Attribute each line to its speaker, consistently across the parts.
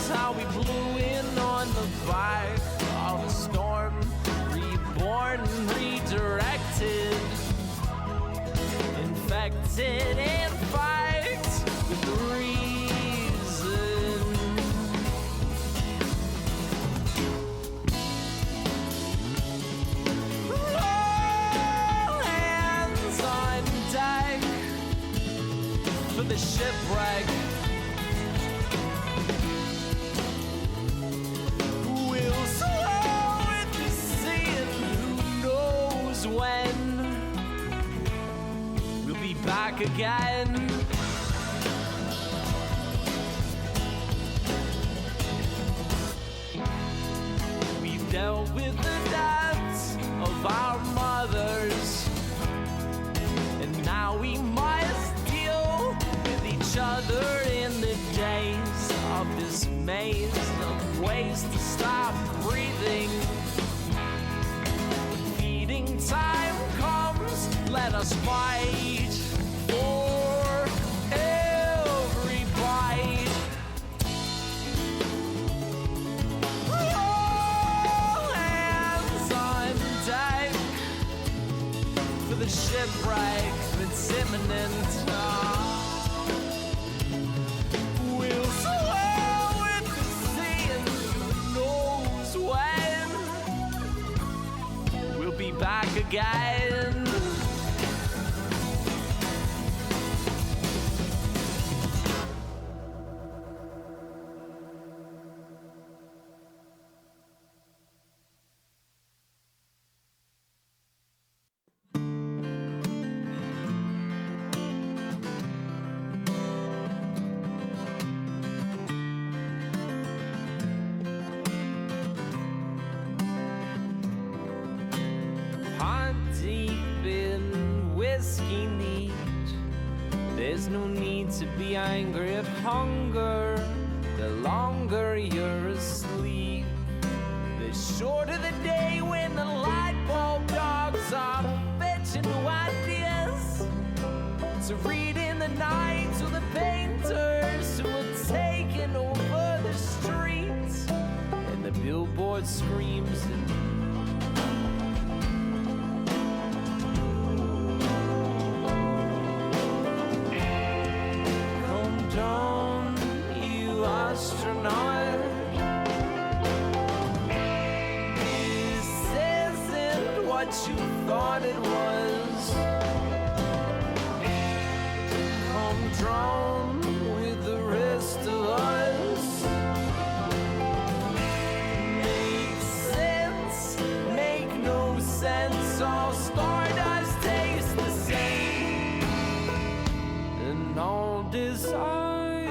Speaker 1: is how we blew in on the back of a storm, reborn and redirected, infected and fight with reason. All hands on deck for the shipwreck. We'll sail with the sea, and who knows when we'll be back again. We've dealt with the deaths of our mothers, and now we must deal with each other in the days of this maze of ways to stop breathing. When feeding time comes, let us fight for every bite. All hands on deck for the shipwreck that's imminent. We'll sail with the sea, and who knows when we'll be back again. Deep in whiskey neat, there's no need to be angry at hunger. The longer you're asleep, the shorter the day when the light bulb dogs are fetching new ideas to read in the night to the painters who are taking over the streets, and the billboard screams and down, you astronaut. This isn't what you thought it was. Come drown with the rest of us. Make sense, make no sense. All stardust tastes the same, and all desire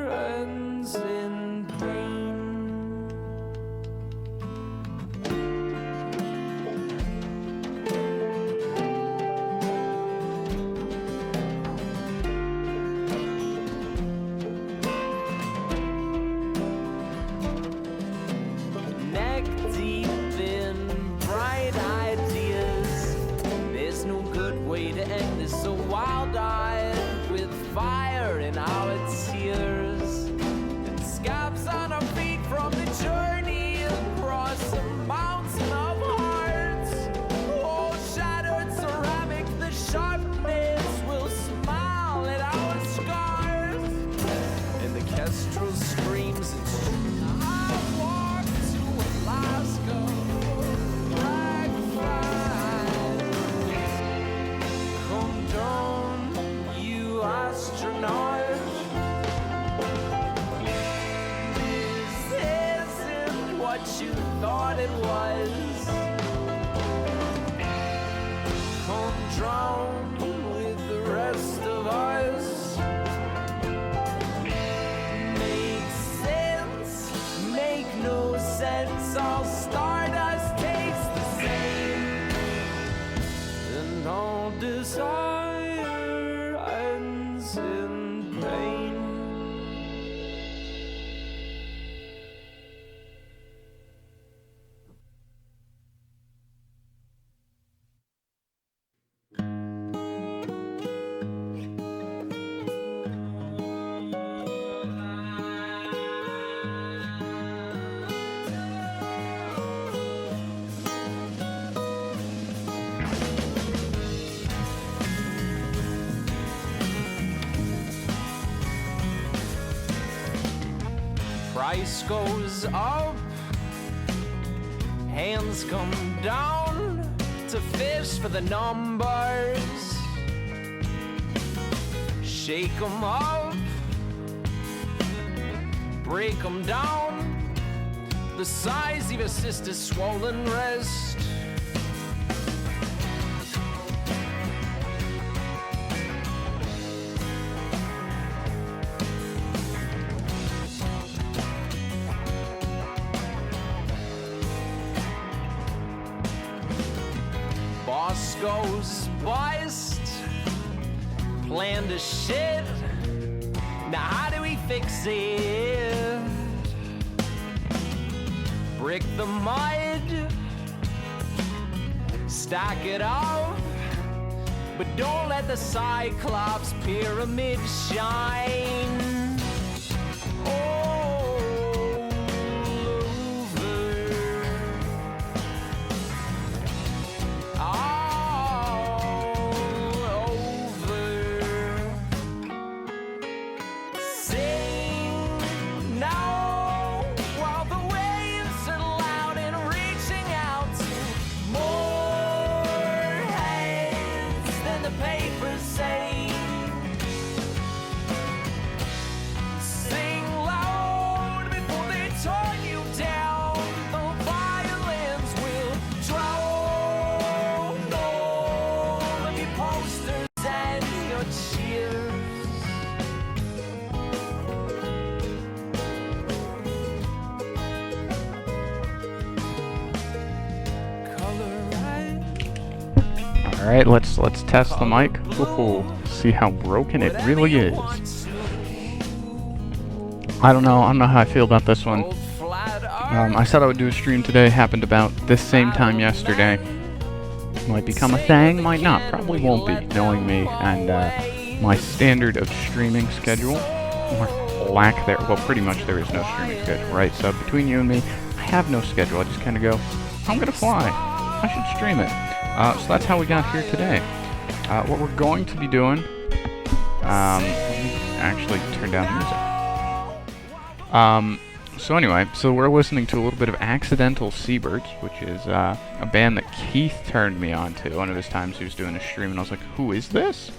Speaker 1: ends in pain. Neck deep in bright ideas, there's no good way to end this so wild-eyed, with fire in our tears and scabs on our feet from the journey across a mountain of hearts. Oh, shattered ceramic, the sharpness will smile at our scars, and the kestrel screams, it's true. I walk to Alaska, black fire. Come down, you astronaut. This isn't what you thought it was. Come drown with the rest of us. Make sense, make no sense. All stardust tastes the same, and all desire ends in pain. Price goes up, hands come down to fish for the numbers. Shake 'em up, break 'em down, the size of your sister's swollen wrist. Boss goes bust, plan to shit. Now how do we fix it? Brick the mud, stack it up, but don't let the Cyclops pyramid shine all over. All over. Sing now while the waves are loud and reaching out to more heads than the papers say. Sing loud before they turn you down. The violins will drown all of your posters and your cheers.
Speaker 2: All right, let's test the mic. Ooh, see how broken it really is. I don't know how I feel about this one. I said I would do a stream today. Happened about this same time yesterday. Might become a thing, might not. Probably won't be, knowing me and my standard of streaming schedule, or lack there. Well, pretty much there is no streaming schedule, right? So between you and me, I have no schedule. I just kind of go, I'm gonna fly. I should stream it. So that's how we got here today. What we're going to be doing, let me actually turn down the music. So anyway, so we're listening to a little bit of Accidental Seabirds, which is a band that Keith turned me on to. One of his times he was doing a stream, and I was like, who is this?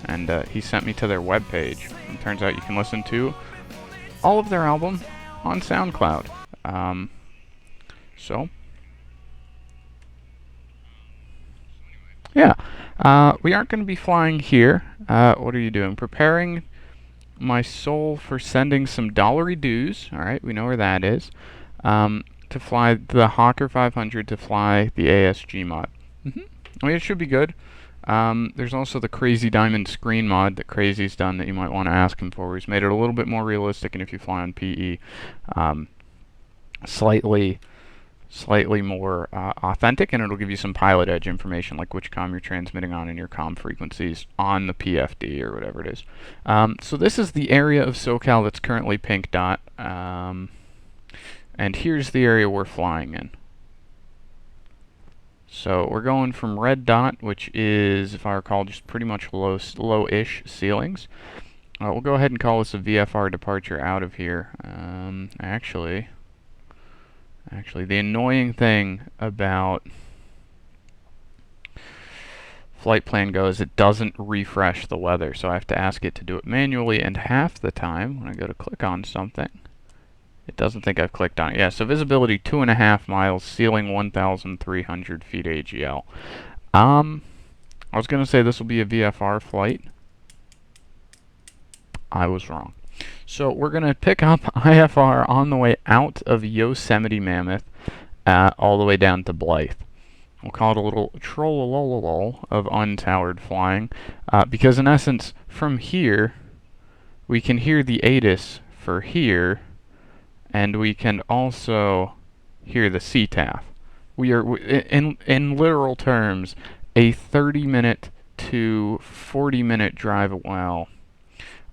Speaker 2: And he sent me to their webpage. And it turns out you can listen to all of their album on SoundCloud. So yeah, we aren't going to be flying here. What are you doing? Preparing my soul for sending some dollary dues. All right, we know where that is. To fly the Hawker 500 to fly the ASG mod. I mean, it should be good. There's also the Crazy Diamond screen mod that Crazy's done that you might want to ask him for. He's made it a little bit more realistic, and if you fly on PE, slightly more authentic, and it'll give you some PilotEdge information, like which comm you're transmitting on and your comm frequencies on the PFD or whatever it is. So this is the area of SoCal that's currently pink dot, and here's the area we're flying in. So we're going from red dot, which is, if I recall, just pretty much low-ish ceilings. We'll go ahead and call this a VFR departure out of here. Actually, the annoying thing about Flight Plan Go is it doesn't refresh the weather, so I have to ask it to do it manually, and half the time, when I go to click on something, it doesn't think I've clicked on it. Yeah, so visibility 2.5 miles, ceiling 1,300 feet AGL. I was going to say this will be a VFR flight. I was wrong. So we're going to pick up IFR on the way out of Yosemite Mammoth all the way down to Blythe. We'll call it a little troll of untowered flying, because in essence, from here, we can hear the ATIS for here, and we can also hear the CTAF. We are, in literal terms, a 30-minute to 40-minute drive, well,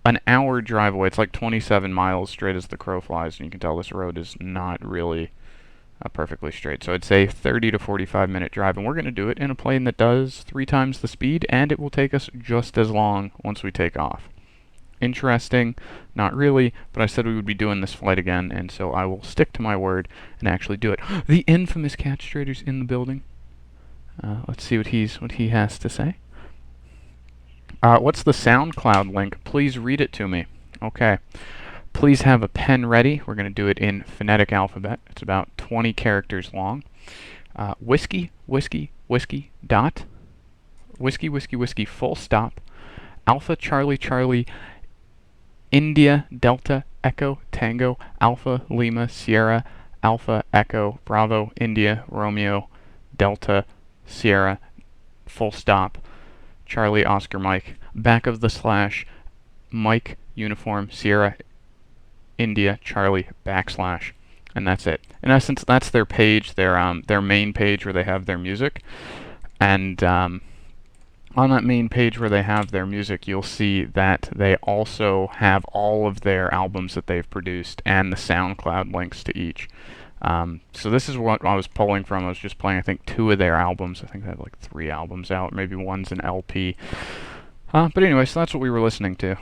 Speaker 2: an hour drive away. It's like 27 miles straight as the crow flies, and you can tell this road is not really perfectly straight. So I'd say 30 to 45-minute drive, and we're going to do it in a plane that does 3 times the speed, and it will take us just as long once we take off. interesting? Not really, but I said we would be doing this flight again, and so I will stick to my word and actually do it. The infamous Catstrader's in the building. Let's see what he has to say. What's the SoundCloud link? Please read it to me. Okay. Please have a pen ready. We're going to do it in phonetic alphabet. It's about 20 characters long. Whiskey, whiskey, whiskey, dot. Whiskey, whiskey, whiskey, full stop. Alpha, Charlie, Charlie, India, Delta, Echo, Tango, Alpha, Lima, Sierra, Alpha, Echo, Bravo, India, Romeo, Delta, Sierra, full stop, Charlie, Oscar, Mike, back of the slash, Mike, Uniform, Sierra, India, Charlie, backslash, and that's it. In essence, that's their page, their main page where they have their music, and on that main page where they have their music, you'll see that they also have all of their albums that they've produced and the SoundCloud links to each. So this is what I was pulling from. I was just playing, I think, 2 of their albums. I think they have like 3 albums out. Maybe one's an LP. But anyway, so that's what we were listening to.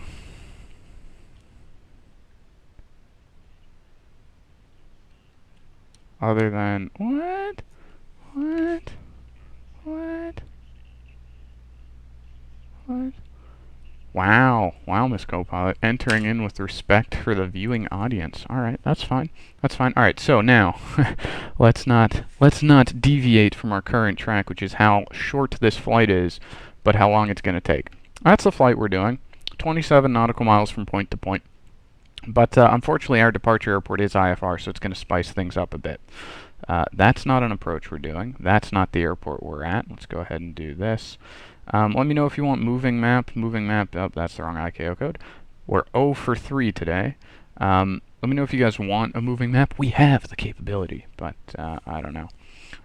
Speaker 2: Other than... What? What? What? What? Wow. Wow, Miss Copilot. Entering in with respect for the viewing audience. Alright, that's fine. That's fine. Alright, so now, let's not deviate from our current track, which is how short this flight is, but how long it's going to take. That's the flight we're doing. 27 nautical miles from point to point. But unfortunately, our departure airport is IFR, so it's going to spice things up a bit. That's not an approach we're doing. That's not the airport we're at. Let's go ahead and do this. Let me know if you want moving map. Moving map, oh, that's the wrong ICAO code. We're 0 for 3 today. Let me know if you guys want a moving map. We have the capability, but I don't know.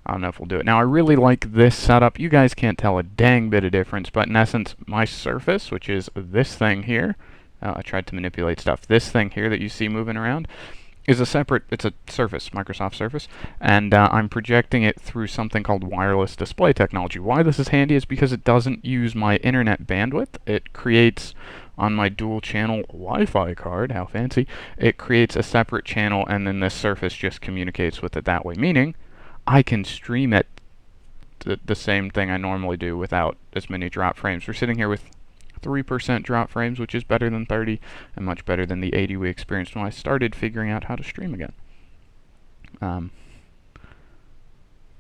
Speaker 2: I don't know if we'll do it. Now, I really like this setup. You guys can't tell a dang bit of difference, but in essence, my surface, which is this thing here, I tried to manipulate stuff. This thing here that you see moving around is a separate, it's a Surface, Microsoft Surface, and I'm projecting it through something called wireless display technology. Why this is handy is because it doesn't use my internet bandwidth. It creates, on my dual channel Wi-Fi card, how fancy, it creates a separate channel, and then this Surface just communicates with it that way, meaning I can stream it the same thing I normally do without as many drop frames. We're sitting here with 3% drop frames, which is better than 30 and much better than the 80 we experienced when I started figuring out how to stream again.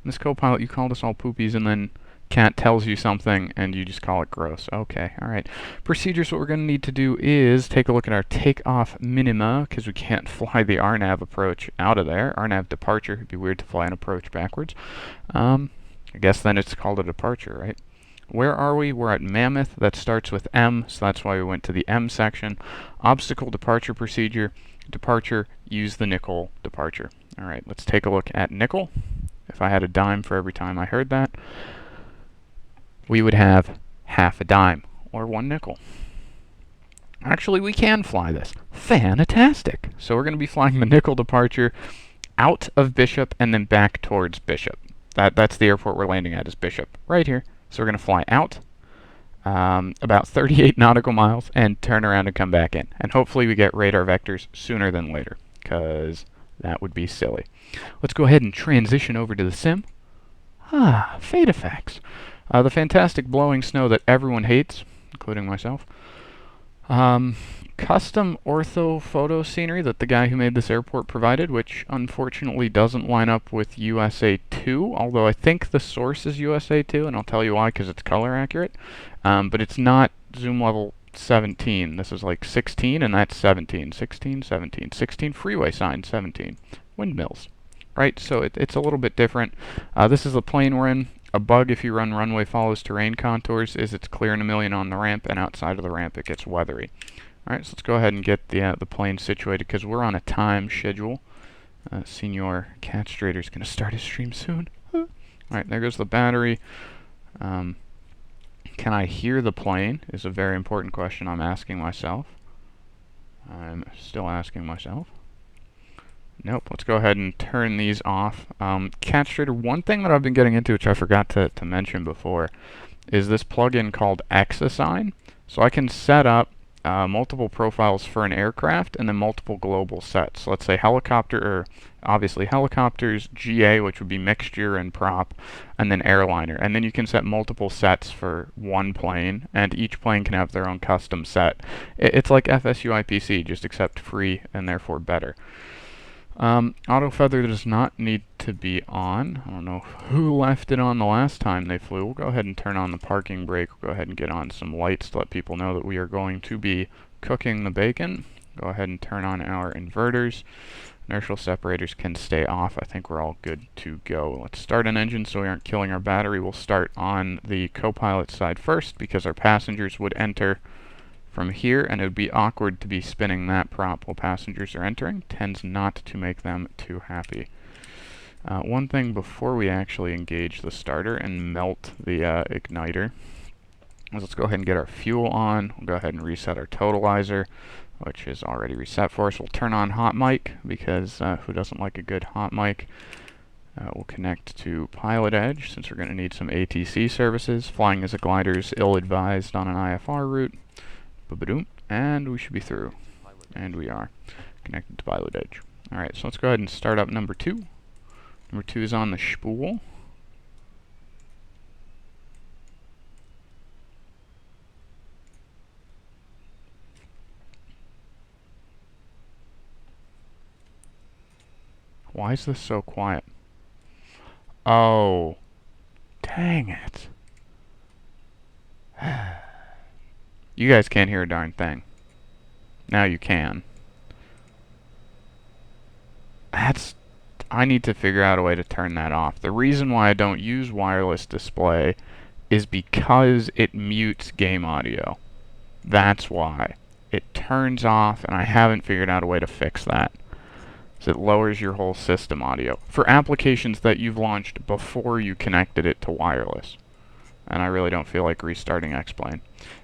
Speaker 2: This Copilot, you called us all poopies, and then Cat tells you something and you just call it gross. Okay, alright. Procedures, what we're going to need to do is take a look at our takeoff minima, because we can't fly the RNAV approach out of there. RNAV departure, it'd be weird to fly an approach backwards. I guess then it's called a departure, right? Where are we? We're at Mammoth. That starts with M, so that's why we went to the M section. Obstacle departure procedure. Departure, use the nickel departure. Alright, let's take a look at nickel. If I had a dime for every time I heard that, we would have half a dime, or 1 nickel. Actually, we can fly this. Fantastic! So we're going to be flying the nickel departure out of Bishop and then back towards Bishop. That's the airport we're landing at, is Bishop, right here. So we're going to fly out about 38 nautical miles and turn around and come back in. And hopefully we get radar vectors sooner than later, because that would be silly. Let's go ahead and transition over to the sim. Fade effects. The fantastic blowing snow that everyone hates, including myself. Custom ortho photo scenery that the guy who made this airport provided, which unfortunately doesn't line up with USA 2, although I think the source is USA 2, and I'll tell you why, because it's color accurate. But it's not zoom level 17. This is like 16, and that's 17. 16, 17. 16 freeway sign, 17. Windmills. Right, so it's a little bit different. This is the plane we're in. A bug if you run runway follows terrain contours is it's clear in a million on the ramp, and outside of the ramp it gets weathery. Alright, so let's go ahead and get the plane situated, because we're on a time schedule. Senior Catstrader's going to start his stream soon. Alright, there goes the battery. Can I hear the plane is a very important question I'm asking myself. I'm still asking myself. Nope, let's go ahead and turn these off. Catstrader, one thing that I've been getting into, which I forgot to mention before, is this plugin called Xassign. So I can set up multiple profiles for an aircraft and then multiple global sets. So let's say helicopter, or obviously helicopters, GA, which would be mixture and prop, and then airliner. And then you can set multiple sets for one plane, and each plane can have their own custom set. It's like FSU IPC, just except free and therefore better. Auto feather does not need to be on. I don't know who left it on the last time they flew. We'll go ahead and turn on the parking brake. We'll go ahead and get on some lights to let people know that we are going to be cooking the bacon. Go ahead and turn on our inverters. Inertial separators can stay off. I think we're all good to go. Let's start an engine so we aren't killing our battery. We'll start on the co-pilot side first because our passengers would enter from here, and it would be awkward to be spinning that prop while passengers are entering. Tends not to make them too happy. One thing before we actually engage the starter and melt the igniter is let's go ahead and get our fuel on. We'll go ahead and reset our totalizer, which is already reset for us. We'll turn on hot mic because who doesn't like a good hot mic? We'll connect to PilotEdge since we're going to need some ATC services. Flying as a glider is ill-advised on an IFR route. And we should be through. And we are connected to PilotEdge. Alright, so let's go ahead and start up number 2. Number 2 is on the spool. Why is this so quiet? Oh, dang it. You guys can't hear a darn thing. Now you can. I need to figure out a way to turn that off. The reason why I don't use wireless display is because it mutes game audio. That's why. It turns off, and I haven't figured out a way to fix that. So it lowers your whole system audio for applications that you've launched before you connected it to wireless. And I really don't feel like restarting X-Plane.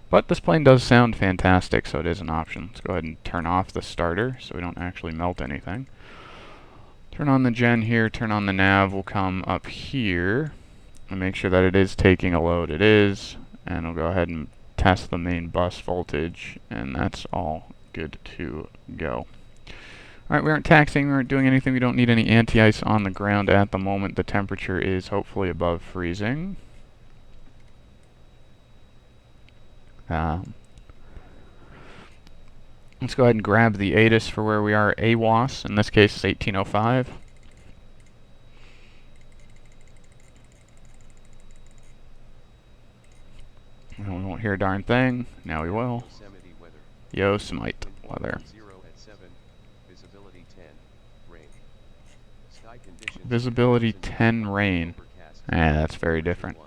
Speaker 2: But this plane does sound fantastic, so it is an option. Let's go ahead and turn off the starter so we don't actually melt anything. Turn on the gen here, turn on the nav. We'll come up here and make sure that it is taking a load. It is. And we'll go ahead and test the main bus voltage, and that's all good to go. Alright, we aren't taxiing, we aren't doing anything. We don't need any anti-ice on the ground at the moment. The temperature is hopefully above freezing. Let's go ahead and grab the ATIS for where we are. AWOS, in this case, is 1805. We won't hear a darn thing. Now we will. Yosemite weather. Visibility 10 rain. That's very different.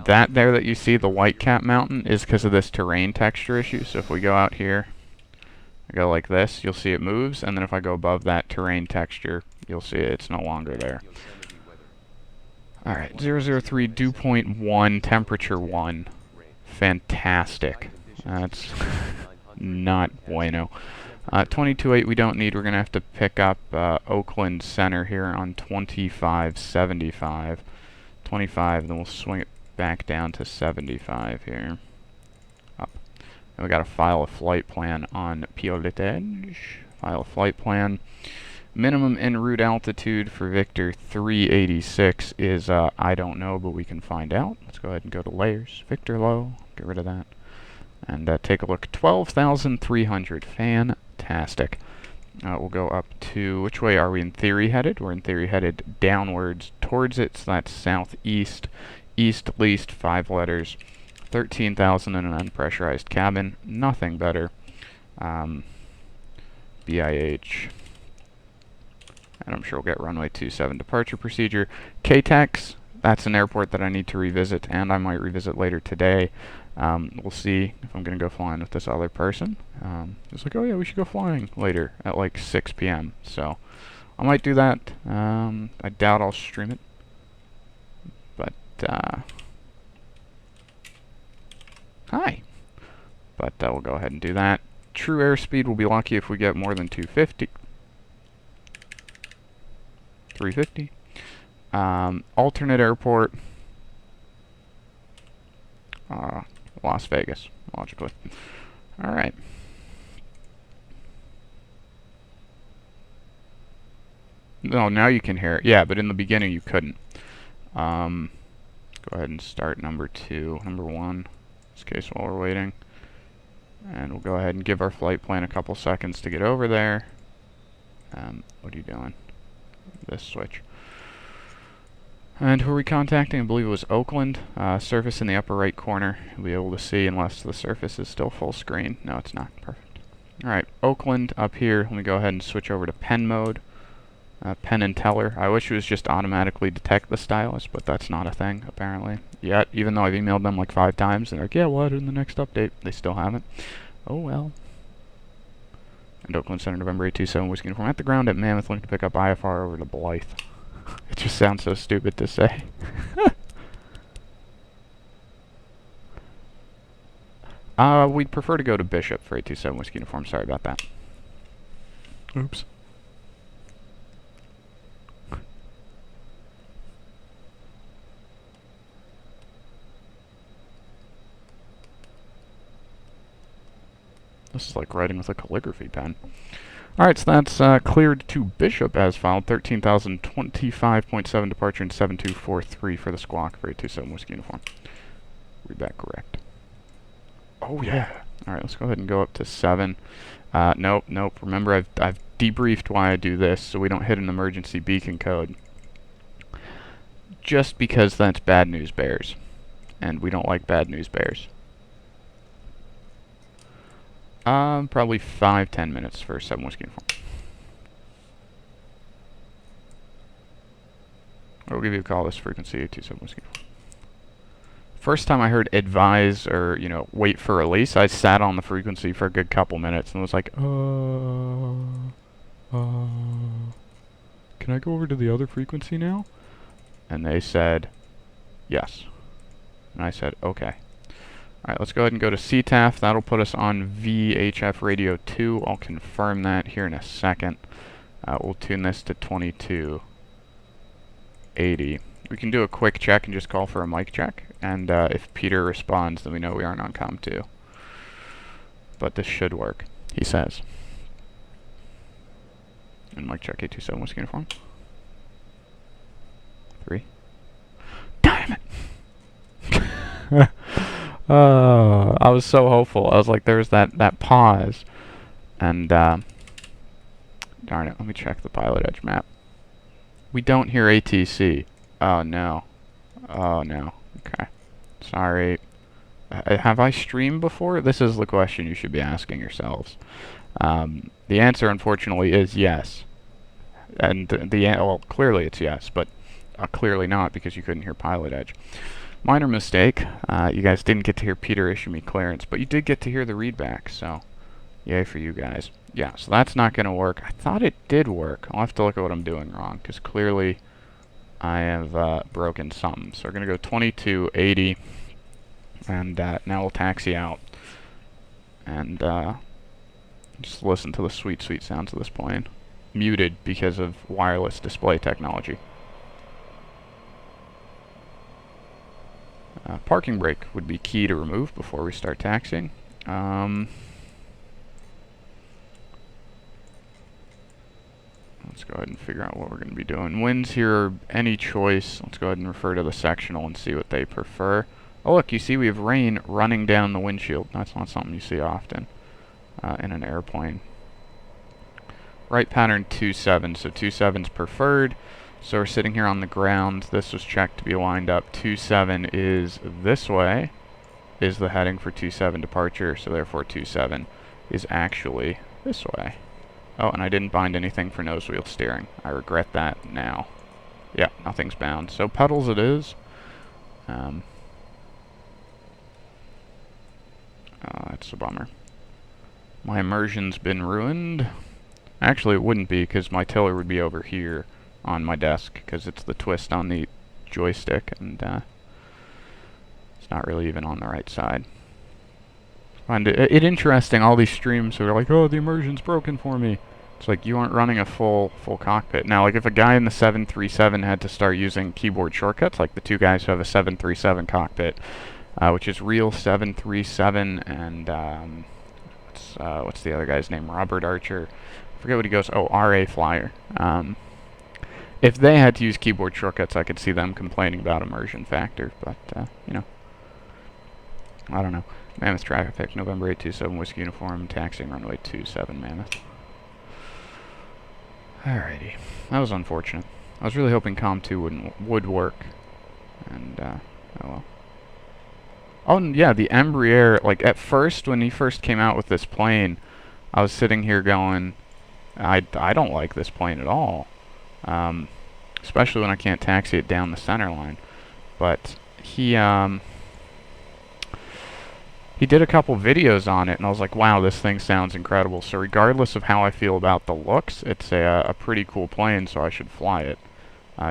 Speaker 2: That there that you see, the white cap mountain, is because of this terrain texture issue. So if we go out here, I go like this, you'll see it moves, and then if I go above that terrain texture, you'll see it's no longer there. Alright, 003 dew point 1, temperature 1. Fantastic. That's not bueno. 22.8 we don't need. We're going to have to pick up Oakland Center here on 2575. 25, then we'll swing it back down to 75 here. Up. And we got to file a flight plan on PilotEdge. File a flight plan. Minimum en route altitude for Victor 386 is, I don't know, but we can find out. Let's go ahead and go to layers. Victor low, get rid of that. And take a look. 12,300. Fantastic. We'll go up to, which way are we in theory headed? We're in theory headed downwards towards it, so that's southeast. East least 5 letters. 13,000 in an unpressurized cabin. Nothing better. BIH. And I'm sure we'll get runway 27 departure procedure. KTEX, that's an airport that I need to revisit, and I might revisit later today. We'll see if I'm going to go flying with this other person. It's like, oh yeah, we should go flying later at like 6 p.m. So I might do that. I doubt I'll stream it. But, hi. But we'll go ahead and do that. True airspeed, we'll be lucky if we get more than 250. 350. Alternate airport. Las Vegas. logically. Alright. No, now you can hear it. Yeah, but in the beginning you couldn't. Go ahead and start number 1, in this case while we're waiting. And we'll go ahead and give our flight plan a couple seconds to get over there. What are you doing? This switch. And who are we contacting? I believe it was Oakland. Surface in the upper right corner. You'll be able to see unless the surface is still full screen. No, it's not. Perfect. Alright, Oakland up here. Let me go ahead and switch over to pen mode. Pen and teller. I wish it was just automatically detect the stylus, but that's not a thing, apparently. Yet, even though I've emailed them like 5 times, and they're like, yeah, we'll add it in the next update. They still haven't. Oh well. And Oakland Center, November 827, Whiskey Uniform at the ground at Mammoth, looking to pick up IFR over to Blythe. It just sounds so stupid to say. We'd prefer to go to Bishop for 827 Whiskey Uniform. Sorry about that. Oops. This is like writing with a calligraphy pen. Alright, so that's cleared to Bishop as filed. 13,025.7 departure and 7243 for the squawk for 827 Whiskey Uniform. Read that correct. Oh yeah. Alright, let's go ahead and go up to 7. Nope. Remember, I've debriefed why I do this, so we don't hit an emergency beacon code. Just because that's bad news bears. And we don't like bad news bears. Probably 5-10 minutes for 7 Whiskey Uniform. We'll give you a call this frequency, 827 Whiskey Uniform. First time I heard advise or, wait for release, I sat on the frequency for a good couple minutes and was like, can I go over to the other frequency now? And they said, yes. And I said, okay. Alright, let's go ahead and go to CTAF. That'll put us on VHF radio 2. I'll confirm that here in a second. We'll tune this to 2280. We can do a quick check and just call for a mic check. And if Peter responds, then we know we aren't on COM 2. But this should work, he says. And mic check 827 Whiskey Uniform. 3. Damn it! I was so hopeful. I was like, there's that pause. And, darn it, let me check the PilotEdge map. We don't hear ATC. Oh, no. Oh, no. Okay. Sorry. Have I streamed before? This is the question you should be asking yourselves. The answer, unfortunately, is yes. And well, clearly it's yes, but clearly not because you couldn't hear PilotEdge. Minor mistake. You guys didn't get to hear Peter issue me clearance, but you did get to hear the readback, so yay for you guys. Yeah, so that's not going to work. I thought it did work. I'll have to look at what I'm doing wrong, because clearly I have broken something. So we're going to go 2280, and now we'll taxi out. And just listen to the sweet, sweet sounds of this plane. Muted because of wireless display technology. Parking brake would be key to remove before we start taxiing. Let's go ahead and figure out what we're going to be doing. Winds here are any choice. Let's go ahead and refer to the sectional and see what they prefer. Oh look, you see we have rain running down the windshield. That's not something you see often in an airplane. Right pattern 27, so 27's preferred. So we're sitting here on the ground. This was checked to be lined up. 27 is this way, is the heading for 27 departure, so therefore 27 is actually this way. Oh, and I didn't bind anything for nose wheel steering. I regret that now. Yeah, nothing's bound. So pedals it is. That's a bummer. My immersion's been ruined. Actually, it wouldn't be, because my tiller would be over here on my desk, because it's the twist on the joystick, and it's not really even on the right side. I find it interesting, all these streams who are like, oh, the immersion's broken for me. It's like, you aren't running a full cockpit. Now, like, if a guy in the 737 had to start using keyboard shortcuts, like the two guys who have a 737 cockpit, which is Real 737, and what's the other guy's name? Robert Archer. I forget what he goes. Oh, RA Flyer. If they had to use keyboard shortcuts, I could see them complaining about immersion factor, but, you know, I don't know. Mammoth traffic, November 827, Whiskey Uniform, taxiing runway 27, Mammoth. Alrighty. That was unfortunate. I was really hoping COM 2 would work, and, oh well. Oh, and yeah, the Embraer, like, at first, when he first came out with this plane, I was sitting here going, I don't like this plane at all. Especially when I can't taxi it down the center line. But he did a couple videos on it, and I was like, wow, this thing sounds incredible. So regardless of how I feel about the looks, it's a pretty cool plane, so I should fly it.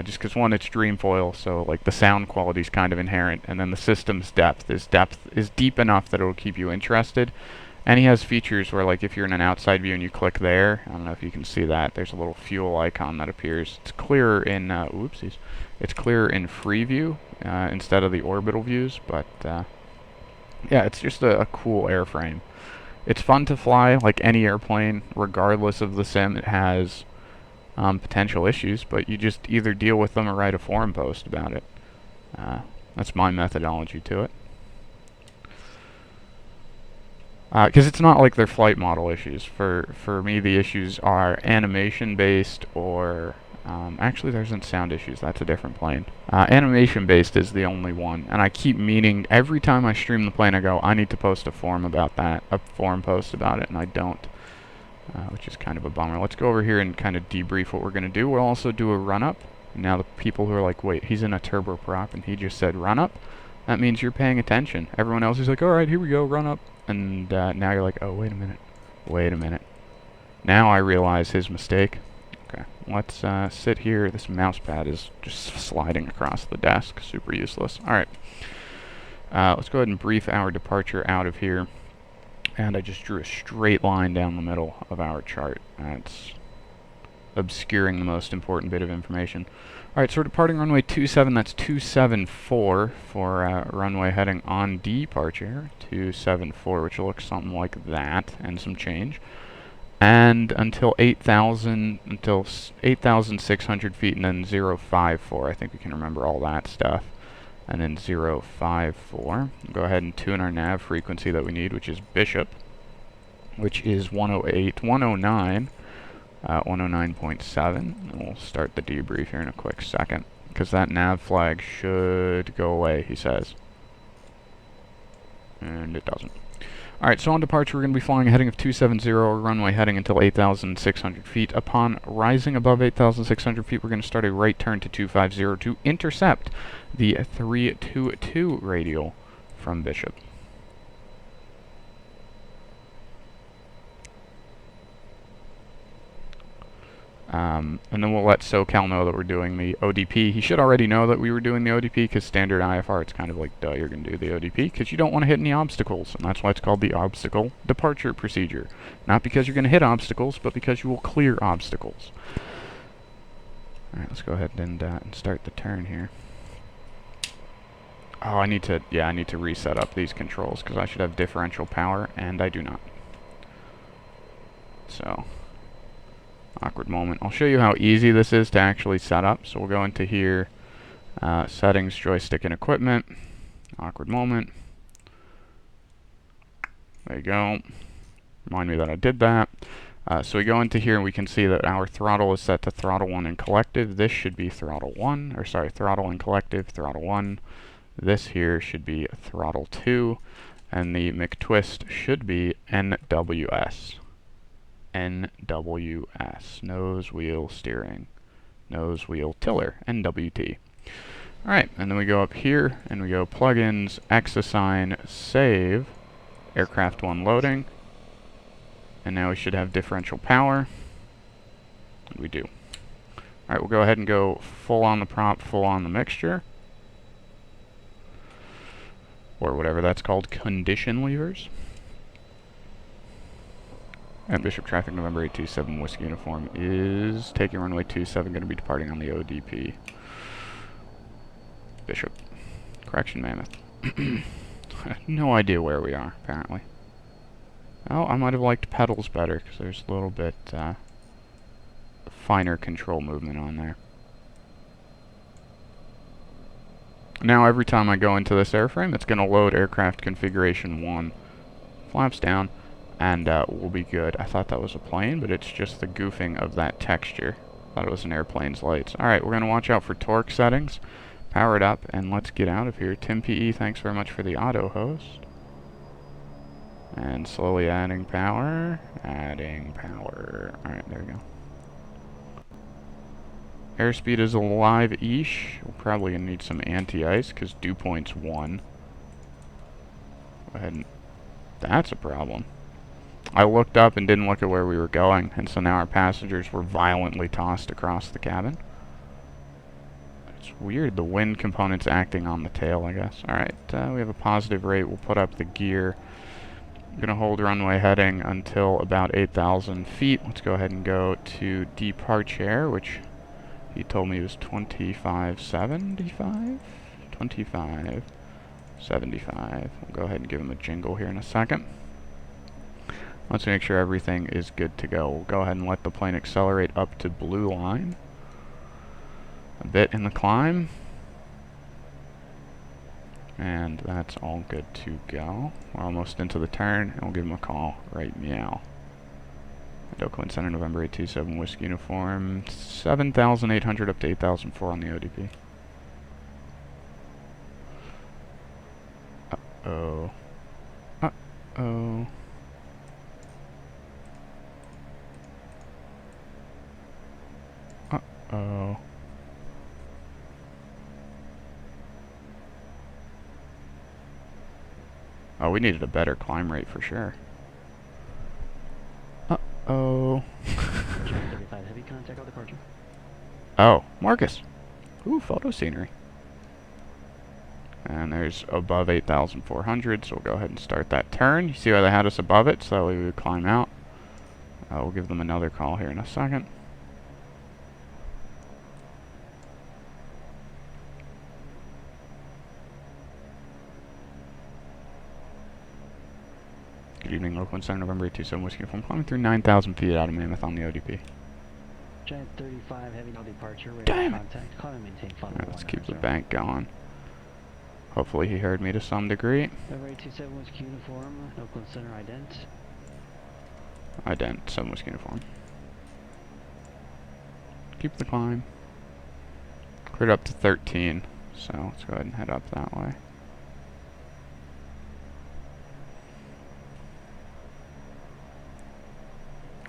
Speaker 2: Just because, one, it's Dreamfoil, so like the sound quality is kind of inherent, and then the system's depth is deep enough that it'll keep you interested. And he has features where, like, if you're in an outside view and you click there, I don't know if you can see that, there's a little fuel icon that appears. It's clearer in, oopsies, it's clearer in free view instead of the orbital views, but, yeah, it's just a cool airframe. It's fun to fly, like any airplane, regardless of the sim. It has potential issues, but you just either deal with them or write a forum post about it. That's my methodology to it. Because it's not like they're flight model issues. For me, the issues are animation-based or... actually, there isn't sound issues. That's a different plane. Animation-based is the only one. And I keep meaning, every time I stream the plane, I go, I need to post a forum about that. A forum post about it, and I don't. Which is kind of a bummer. Let's go over here and kind of debrief what we're going to do. We'll also do a run-up. Now the people who are like, wait, he's in a turboprop, and he just said run-up. That means you're paying attention. Everyone else is like, alright, here we go, run up. And now you're like, oh, wait a minute. Wait a minute. Now I realize his mistake. Okay, let's sit here. This mouse pad is just sliding across the desk. Super useless. Alright. Let's go ahead and brief our departure out of here. And I just drew a straight line down the middle of our chart. That's obscuring the most important bit of information. Alright, so we're departing runway 27, that's 274 for runway heading on departure, 274, which will look something like that, and some change. And until 8,600 feet, and then 054, I think we can remember all that stuff. And then 054. Go ahead and tune our nav frequency that we need, which is Bishop, which is 109. 109.7, and we'll start the debrief here in a quick second, because that nav flag should go away, he says. And it doesn't. Alright, so on departure, we're going to be flying a heading of 270, runway heading until 8,600 feet. Upon rising above 8,600 feet, we're going to start a right turn to 250 to intercept the 322 radial from Bishop. And then we'll let SoCal know that we're doing the ODP. He should already know that we were doing the ODP, because standard IFR, it's kind of like, duh, you're going to do the ODP, because you don't want to hit any obstacles, and that's why it's called the obstacle departure procedure. Not because you're going to hit obstacles, but because you will clear obstacles. Alright, let's go ahead and start the turn here. Oh, I need to reset up these controls, because I should have differential power, and I do not. So... awkward moment. I'll show you how easy this is to actually set up. So we'll go into here, settings, joystick and equipment. Awkward moment. There you go. Remind me that I did that. So we go into here and we can see that our throttle is set to throttle 1 in collective. This should be throttle 1, or sorry, throttle in collective, throttle 1. This here should be throttle 2, and the McTwist should be NWS. NWS, nose wheel steering, nose wheel tiller, NWT. Alright, and then we go up here and we go plugins, X-assign, save, aircraft 1 loading, and now we should have differential power, and we do. Alright, we'll go ahead and go full on the prop, full on the mixture, or whatever that's called, condition levers. And Bishop traffic, November 827, Whiskey Uniform is taking runway 27, going to be departing on the ODP. Bishop. Correction, Mammoth. No idea where we are, apparently. Oh, I might have liked pedals better, because there's a little bit finer control movement on there. Now every time I go into this airframe, it's going to load aircraft configuration 1. Flaps down, and we'll be good. I thought that was a plane, but it's just the goofing of that texture. Thought it was an airplane's lights. Alright, we're going to watch out for torque settings. Power it up, and let's get out of here. Tim PE, thanks very much for the auto host. And slowly adding power. Adding power. Alright, there we go. Airspeed is alive-ish. We're probably going to need some anti-ice, because dew point's 1. Go ahead and... That's a problem. I looked up and didn't look at where we were going, and so now our passengers were violently tossed across the cabin. It's weird, the wind component's acting on the tail, I guess. Alright, we have a positive rate. We'll put up the gear. I'm going to hold runway heading until about 8,000 feet. Let's go ahead and go to departure, which he told me was 2575? 2575. We'll go ahead and give him a jingle here in a second. Let's make sure everything is good to go. We'll go ahead and let the plane accelerate up to blue line. A bit in the climb. And that's all good to go. We're almost into the turn, and we'll give him a call right meow. Oakland Center, November 827, Whiskey Uniform, 7,800 up to 8,004 on the ODP. Uh-oh. Uh-oh. Uh-oh. Oh, we needed a better climb rate for sure. Uh-oh.
Speaker 3: Heavy contact on departure.
Speaker 2: Oh, Marcus. Ooh, photo scenery. And there's above 8,400, so we'll go ahead and start that turn. You see why they had us above it, so that we would climb out. We'll give them another call here in a second. Good evening, Oakland Center, November 827, Whiskey Uniform. Climbing through 9,000 feet out of Mammoth on the ODP.
Speaker 3: Giant 35, heavy on departure,
Speaker 2: Damn it!
Speaker 3: contact, climb and maintain follow.
Speaker 2: Alright, let's keep the bank going. Hopefully he heard me to some degree.
Speaker 3: November 827, Whiskey Uniform, Oakland Center, ident.
Speaker 2: Ident, 7 Whiskey Uniform. Keep the climb. Cleared up to 13, so let's go ahead and head up that way.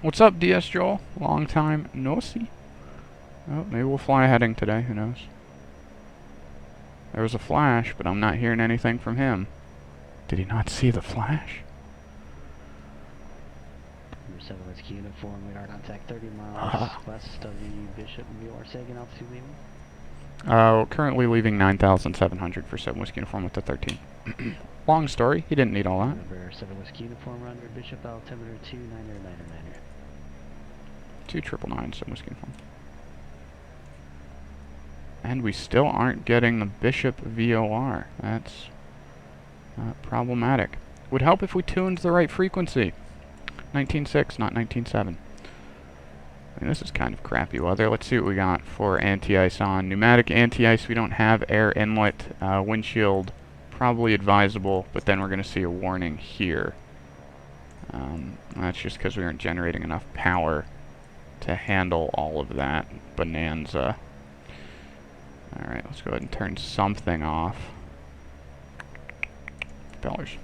Speaker 2: What's up, DS Joel? Long time no see. Oh, maybe we'll fly a heading today, who knows. There was a flash, but I'm not hearing anything from him. Did he not see the flash?
Speaker 3: Number 7 Whiskey Uniform, radar contact 30 miles west of the Bishop VOR Sagan, altitude leaving.
Speaker 2: Currently leaving 9,700 for 7 Whiskey Uniform with the 13. Long story, he didn't need all that.
Speaker 3: Number 7 Whiskey Uniform, under Bishop, altimeter 2999.
Speaker 2: 2,999, 7 Whiskey Uniform. And we still aren't getting the Bishop VOR. That's problematic. Would help if we tuned the right frequency. 19.6, not 19.7. I mean, this is kind of crappy weather. Let's see what we got for anti-ice on. Pneumatic anti-ice, we don't have. Air inlet, windshield, probably advisable, but then we're going to see a warning here. That's just because we aren't generating enough power to handle all of that bonanza. Alright, let's go ahead and turn something off. Propellers.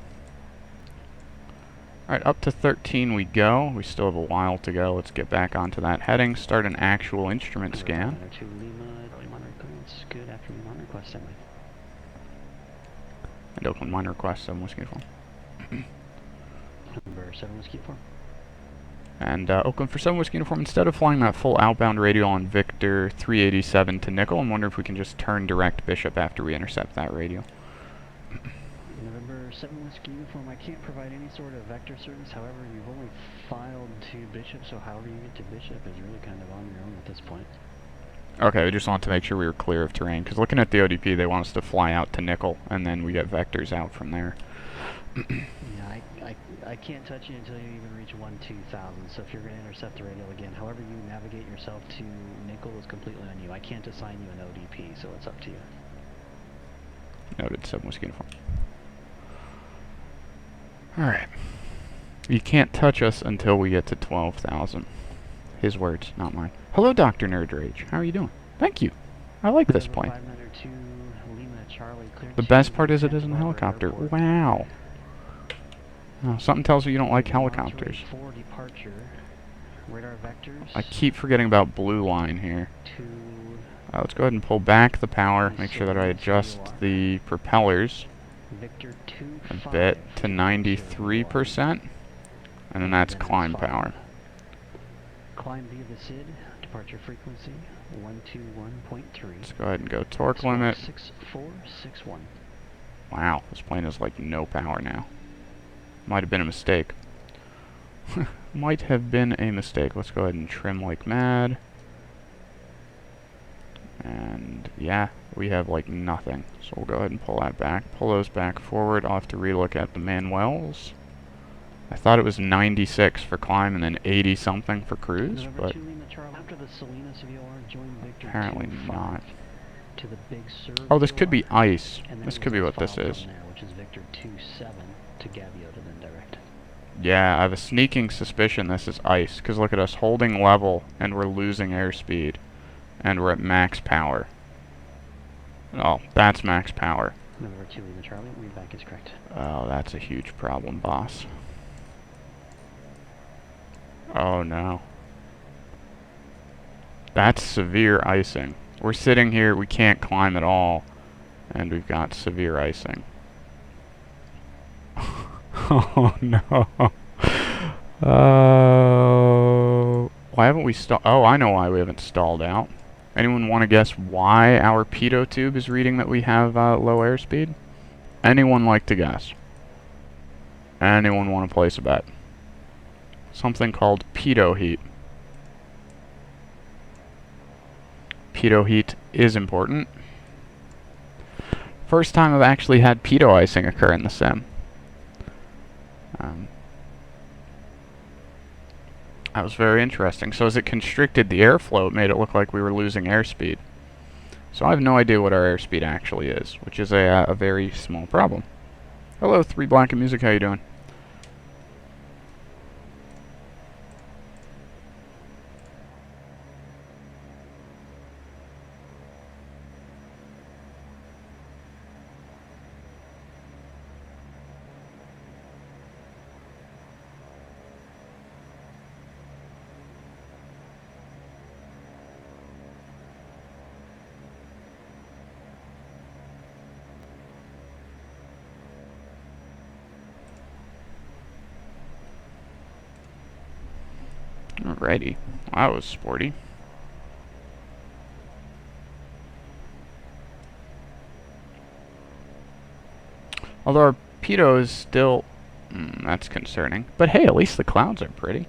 Speaker 2: Alright, up to 13 we go. We still have a while to go. Let's get back onto that heading. Start an actual instrument scan.
Speaker 3: Good afternoon, on request, Emily.
Speaker 2: And Oakland Minor Request, 7 Whiskey Uniform.
Speaker 3: Number 7 Whiskey Uniform.
Speaker 2: And Oakland for 7 Whiskey Uniform, instead of flying that full outbound radio on Victor 387 to Nickel, I'm wondering if we can just turn direct Bishop after we intercept that radio.
Speaker 3: November 7 Whiskey Uniform, I can't provide any sort of vector service. However, you've only filed to Bishop, so however you get to Bishop is really kind of on your own at this point.
Speaker 2: Okay, we just wanted to make sure we were clear of terrain, because looking at the ODP, they want us to fly out to Nickel, and then we get vectors out from there.
Speaker 3: Yeah, I can't touch you until you even reach 1-2000. So if you're going to intercept the radial again, however you navigate yourself to nickel is completely on you. I can't assign you an ODP, so it's up to you.
Speaker 2: Noted, 7 Whiskey Uniform. Alright. You can't touch us until we get to 12,000. His words, not mine. Hello, Dr. Nerd Rage. How are you doing? Thank you. I like this plane.
Speaker 3: 592 Lima Charlie, cleared
Speaker 2: The
Speaker 3: to
Speaker 2: best part is it
Speaker 3: Santa
Speaker 2: isn't a
Speaker 3: Barbara
Speaker 2: helicopter.
Speaker 3: Airport.
Speaker 2: Wow. Oh, something tells me you don't like helicopters.
Speaker 3: 4 departure. Radar vectors.
Speaker 2: I keep forgetting about blue line here.
Speaker 3: To
Speaker 2: Let's go ahead and pull back the power. Make sure that I adjust the propellers
Speaker 3: Victor
Speaker 2: a bit to 93%. And then that's climb power.
Speaker 3: Climb via the SID. Departure frequency 121.3.
Speaker 2: Let's go ahead and go torque limit.
Speaker 3: 6461.
Speaker 2: Wow, this plane has like no power now. Might have been a mistake. Might have been a mistake. Let's go ahead and trim like mad. And yeah, we have like nothing. So we'll go ahead and pull that back. Pull those back forward. I'll have to relook at the manuals. I thought it was 96 for climb and then 80 something for cruise, but apparently not.
Speaker 3: To the big
Speaker 2: oh, this could be ice. This could be what this is.
Speaker 3: Which is Victor 27 to Gabio to then direct.
Speaker 2: Yeah, I have a sneaking suspicion this is ice, because look at us holding level and we're losing airspeed. And we're at max power. Oh, that's max power.
Speaker 3: Number 2 Lima Charlie, read back is correct.
Speaker 2: Oh, that's a huge problem, boss. Oh no. That's severe icing. We're sitting here, we can't climb at all, and we've got severe icing. Oh no. Why haven't we stalled? Oh, I know why we haven't stalled out. Anyone want to guess why our pitot tube is reading that we have low airspeed? Anyone like to guess? Anyone want to place a bet? Something called pitot heat. Pitot heat is important. First time I've actually had pitot icing occur in the sim. That was very interesting. So as it constricted the airflow, it made it look like we were losing airspeed. So I have no idea what our airspeed actually is, which is a very small problem. Hello, 3 Black and Music, how you doing? Alrighty, that was sporty. Although our pitot is still... that's concerning. But hey, at least the clouds are pretty.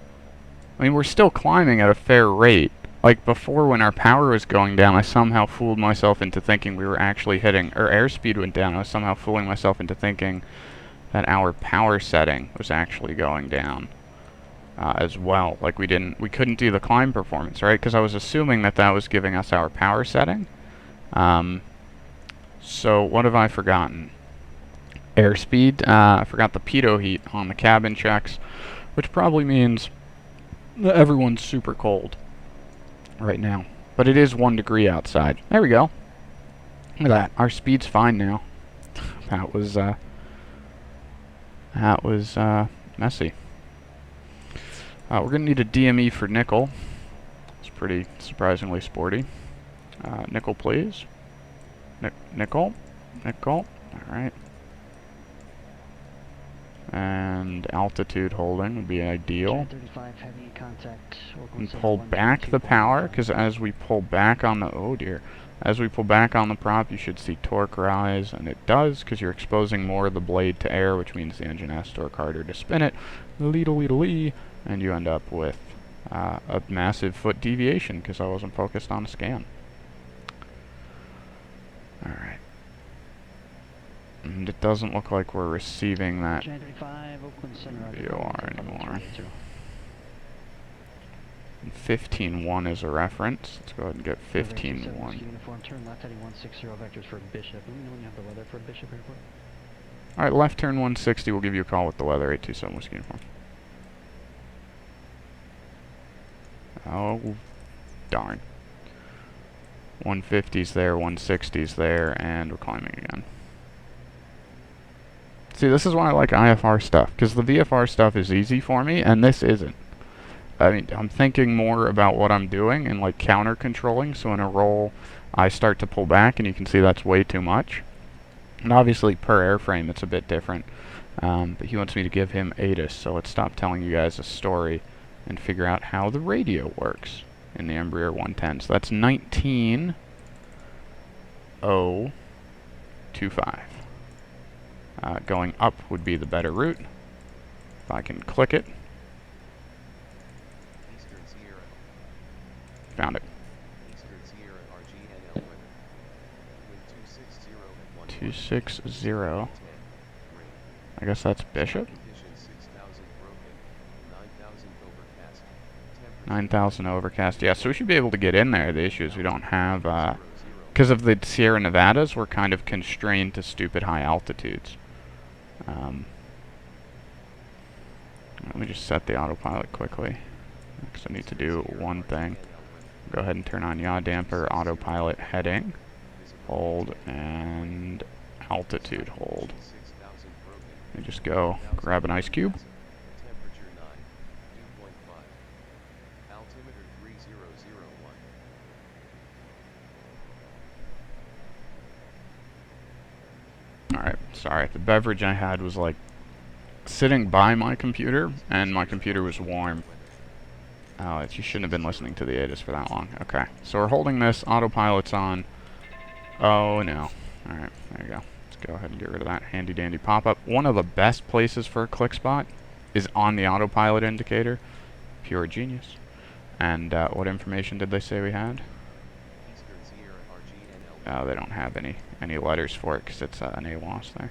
Speaker 2: I mean, we're still climbing at a fair rate. Like before, when our power was going down, I somehow fooled myself into thinking we were actually hitting... or airspeed went down, I was somehow fooling myself into thinking that our power setting was actually going down. As well. Like we couldn't do the climb performance, right? Because I was assuming that that was giving us our power setting. So what have I forgotten? Airspeed. I forgot the pitot heat on the cabin checks, which probably means that everyone's super cold right now. But it is 1 degree outside. There we go. Look at that. Our speed's fine now. That was messy. We're going to need a DME for nickel. It's pretty surprisingly sporty. Nickel, please. Nickel. Nickel. Alright. And altitude holding would be ideal.
Speaker 3: 35 heavy contact.
Speaker 2: And pull back the power, because as we pull back on the... oh dear. As we pull back on the prop, you should see torque rise, and it does, because you're exposing more of the blade to air, which means the engine has to torque harder to spin it. Lee-lee-lee. And you end up with a massive foot deviation because I wasn't focused on a scan. Alright. And it doesn't look like we're receiving that
Speaker 3: Jan 35, Oakland Center.
Speaker 2: VOR anymore. 15-1 is a reference. Let's go ahead and get 15-1.
Speaker 3: Uniform, turn left heading 160 vectors for Bishop. Let me know when you have the weather for Bishop Airport.
Speaker 2: Alright, left turn 160. We'll give you a call with the weather, 827 Whiskey Uniform. Oh, darn. 150's there, 160's there, and we're climbing again. See, this is why I like IFR stuff, because the VFR stuff is easy for me, and this isn't. I mean, I'm thinking more about what I'm doing and like counter controlling, so in a roll I start to pull back, and you can see that's way too much. And obviously per airframe it's a bit different, but he wants me to give him ATIS, so let's stop telling you guys a story and figure out how the radio works in the Embraer 110. So that's 19.025. Going up would be the better route. If I can click it. Found it. 260. I guess that's Bishop. 9,000 overcast. Yeah, so we should be able to get in there. The issue is we don't have, because of the Sierra Nevadas, we're kind of constrained to stupid high altitudes. Let me just set the autopilot quickly, because I need to do one thing. Go ahead and turn on yaw damper, autopilot heading, hold, and altitude hold. Let me just go grab an ice cube. Alright, sorry, the beverage I had was like sitting by my computer, and my computer was warm. Oh, you shouldn't have been listening to the ATIS for that long. Okay, so we're holding this, autopilot's on. Oh no. Alright, there you go. Let's go ahead and get rid of that handy dandy pop-up. One of the best places for a click spot is on the autopilot indicator. Pure genius. And what information did they say we had? Oh, they don't have any letters for it because it's an AWOS there.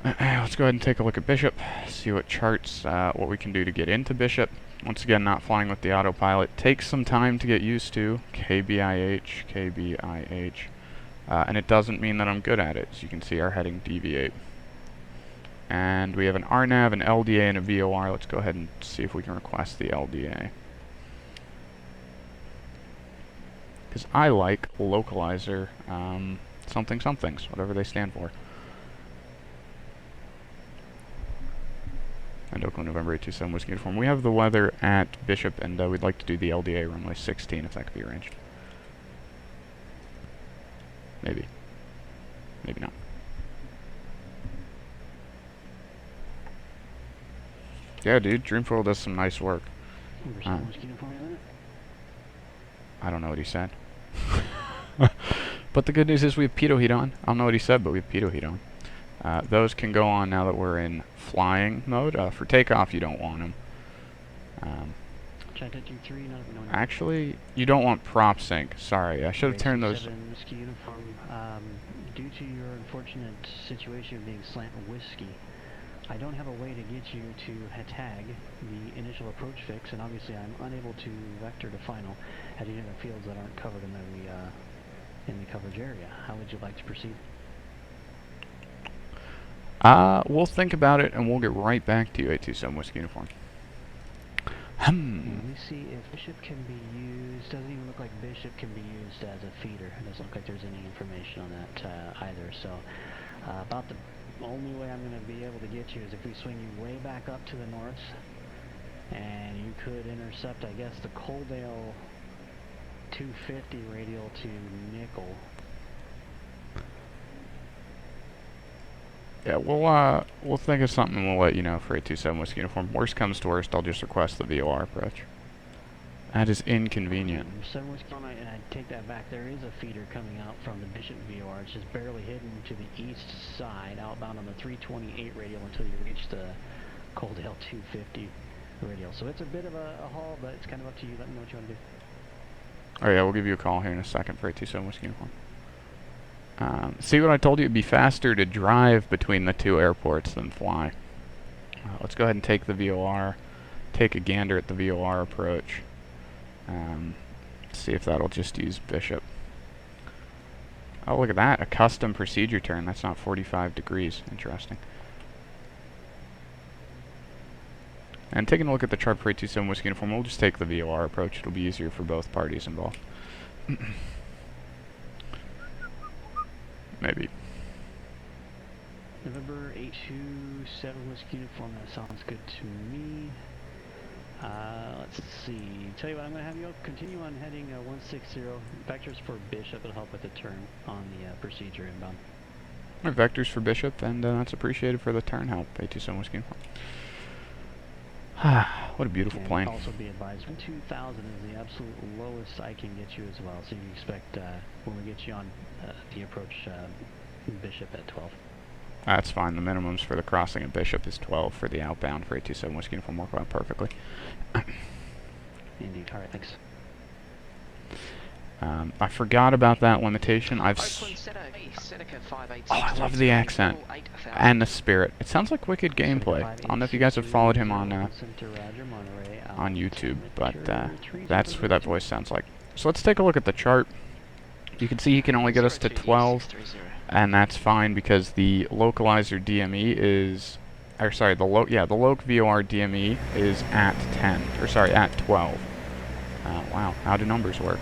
Speaker 2: Let's go ahead and take a look at Bishop, see what charts, what we can do to get into Bishop. Once again, not flying with the autopilot. Takes some time to get used to. KBIH, KBIH. And it doesn't mean that I'm good at it. As you can see, our heading deviate. And we have an RNAV, an LDA, and a VOR. Let's go ahead and see if we can request the LDA. Because I like localizer something somethings, whatever they stand for. And Oakland, November 827 Whiskey Uniform. We have the weather at Bishop, and we'd like to do the LDA runway 16 if that could be arranged. Maybe. Maybe not. Yeah, dude, Dreamfoil does some nice work. I don't know what he said. But the good news is we have pitot heat on. I don't know what he said, but we have pitot heat on. Those can go on now that we're in flying mode. For takeoff, you don't want them. Actually, you don't want prop sync. Sorry, I should have turned those.
Speaker 3: Due to your unfortunate situation of being slant whiskey, I don't have a way to get you to tag the initial approach fix, and obviously I'm unable to vector to final at any of the fields that aren't covered in the coverage area. How would you like to proceed?
Speaker 2: We'll think about it, and we'll get right back to you, 827 Whiskey Uniform.
Speaker 3: Let me see if Bishop can be used. Doesn't even look like Bishop can be used as a feeder. It doesn't look like there's any information on that either. So about the only way I'm going to be able to get you is if we swing you way back up to the north, and you could intercept, I guess, the Coaldale 250 radial to Nickel.
Speaker 2: Yeah, we'll think of something and we'll let you know for 827 Whiskey Uniform. Worst comes to worst, I'll just request the VOR approach. That is inconvenient.
Speaker 3: 7 Whiskey, and I take that back. There is a feeder coming out from the Bishop VOR. It's just barely hidden to the east side, outbound on the 328 radial until you reach the Coaldale 250 radial. So it's a bit of a haul, but it's kind of up to you. Let me know what you want to do.
Speaker 2: Oh yeah, we'll give you a call here in a second for 827 Whiskey Uniform. See what I told you? It'd be faster to drive between the two airports than fly. Let's go ahead and take the VOR, take a gander at the VOR approach. See if that'll just use Bishop. Oh, look at that, a custom procedure turn. That's not 45 degrees. Interesting. And taking a look at the chart for 827 Whiskey Uniform, we'll just take the VOR approach. It'll be easier for both parties involved. Maybe.
Speaker 3: November 827 Whiskey Uniform, that sounds good to me. Let's see. Tell you what, I'm going to have you continue on heading 160. Vectors for Bishop, it'll help with the turn on the procedure inbound.
Speaker 2: Vectors for Bishop, and that's appreciated for the turn help. 827 Whiskey Uniform. What a beautiful
Speaker 3: and
Speaker 2: plane.
Speaker 3: Also be advised, 2,000 is the absolute lowest I can get you as well. So you can expect when we get you on the approach Bishop at 12.
Speaker 2: That's fine. The minimums for the crossing of Bishop is 12 for the outbound for 827 Whiskey Uniform. Work out perfectly.
Speaker 3: Indeed. All right, thanks.
Speaker 2: I forgot about that limitation. I love the accent and the spirit. It sounds like wicked gameplay. I don't know if you guys have followed him on YouTube, but that's what that voice sounds like. So let's take a look at the chart. You can see he can only get us to 12, and that's fine because the localizer DME is, or sorry, the loc VOR DME is at 10, or sorry, at 12. Wow, how do numbers work?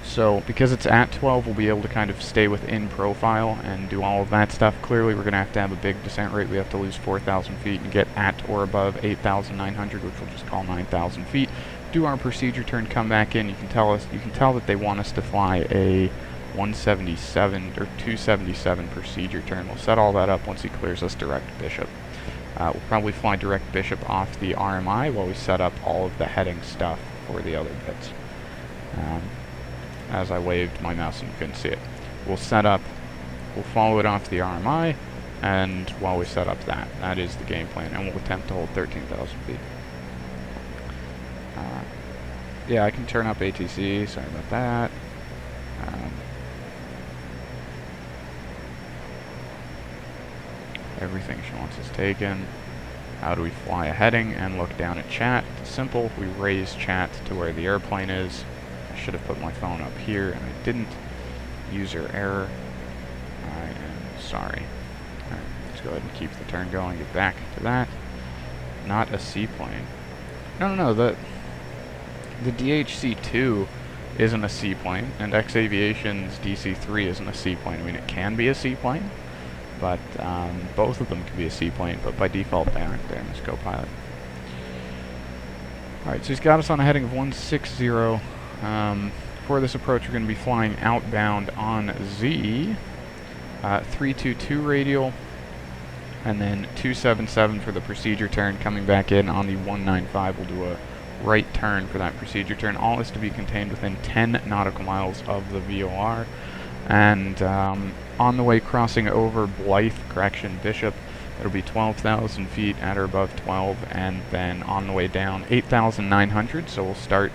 Speaker 2: So, because it's at 12, we'll be able to kind of stay within profile and do all of that stuff. Clearly, we're going to have a big descent rate. We have to lose 4,000 feet and get at or above 8,900, which we'll just call 9,000 feet. Do our procedure turn, come back in. You can tell that they want us to fly a 177 or 277 procedure turn. We'll set all that up once he clears us direct Bishop. We'll probably fly direct Bishop off the RMI while we set up all of the heading stuff for the other bits. As I waved my mouse and you couldn't see it. We'll follow it off the RMI, and while we set up that is the game plan, and we'll attempt to hold 13,000 feet. Yeah, I can turn up ATC, sorry about that. Everything she wants is taken. How do we fly a heading and look down at chat? It's simple, we raise chat to where the airplane is. I should have put my phone up here, and I didn't. User error. I am sorry. Alright, let's go ahead and keep the turn going, get back to that. Not a seaplane. No, the DHC-2 isn't a seaplane, and X Aviation's DC-3 isn't a seaplane. I mean, it can be a seaplane, but both of them can be a seaplane, but by default they aren't there in this co-pilot. Alright, so he's got us on a heading of 160. For this approach, we're going to be flying outbound on Z, 322 radial, and then 277 for the procedure turn. Coming back in on the 195, we'll do a right turn for that procedure turn. All is to be contained within 10 nautical miles of the VOR. And on the way crossing over Bishop, it'll be 12,000 feet at or above 12, and then on the way down 8,900, so we'll start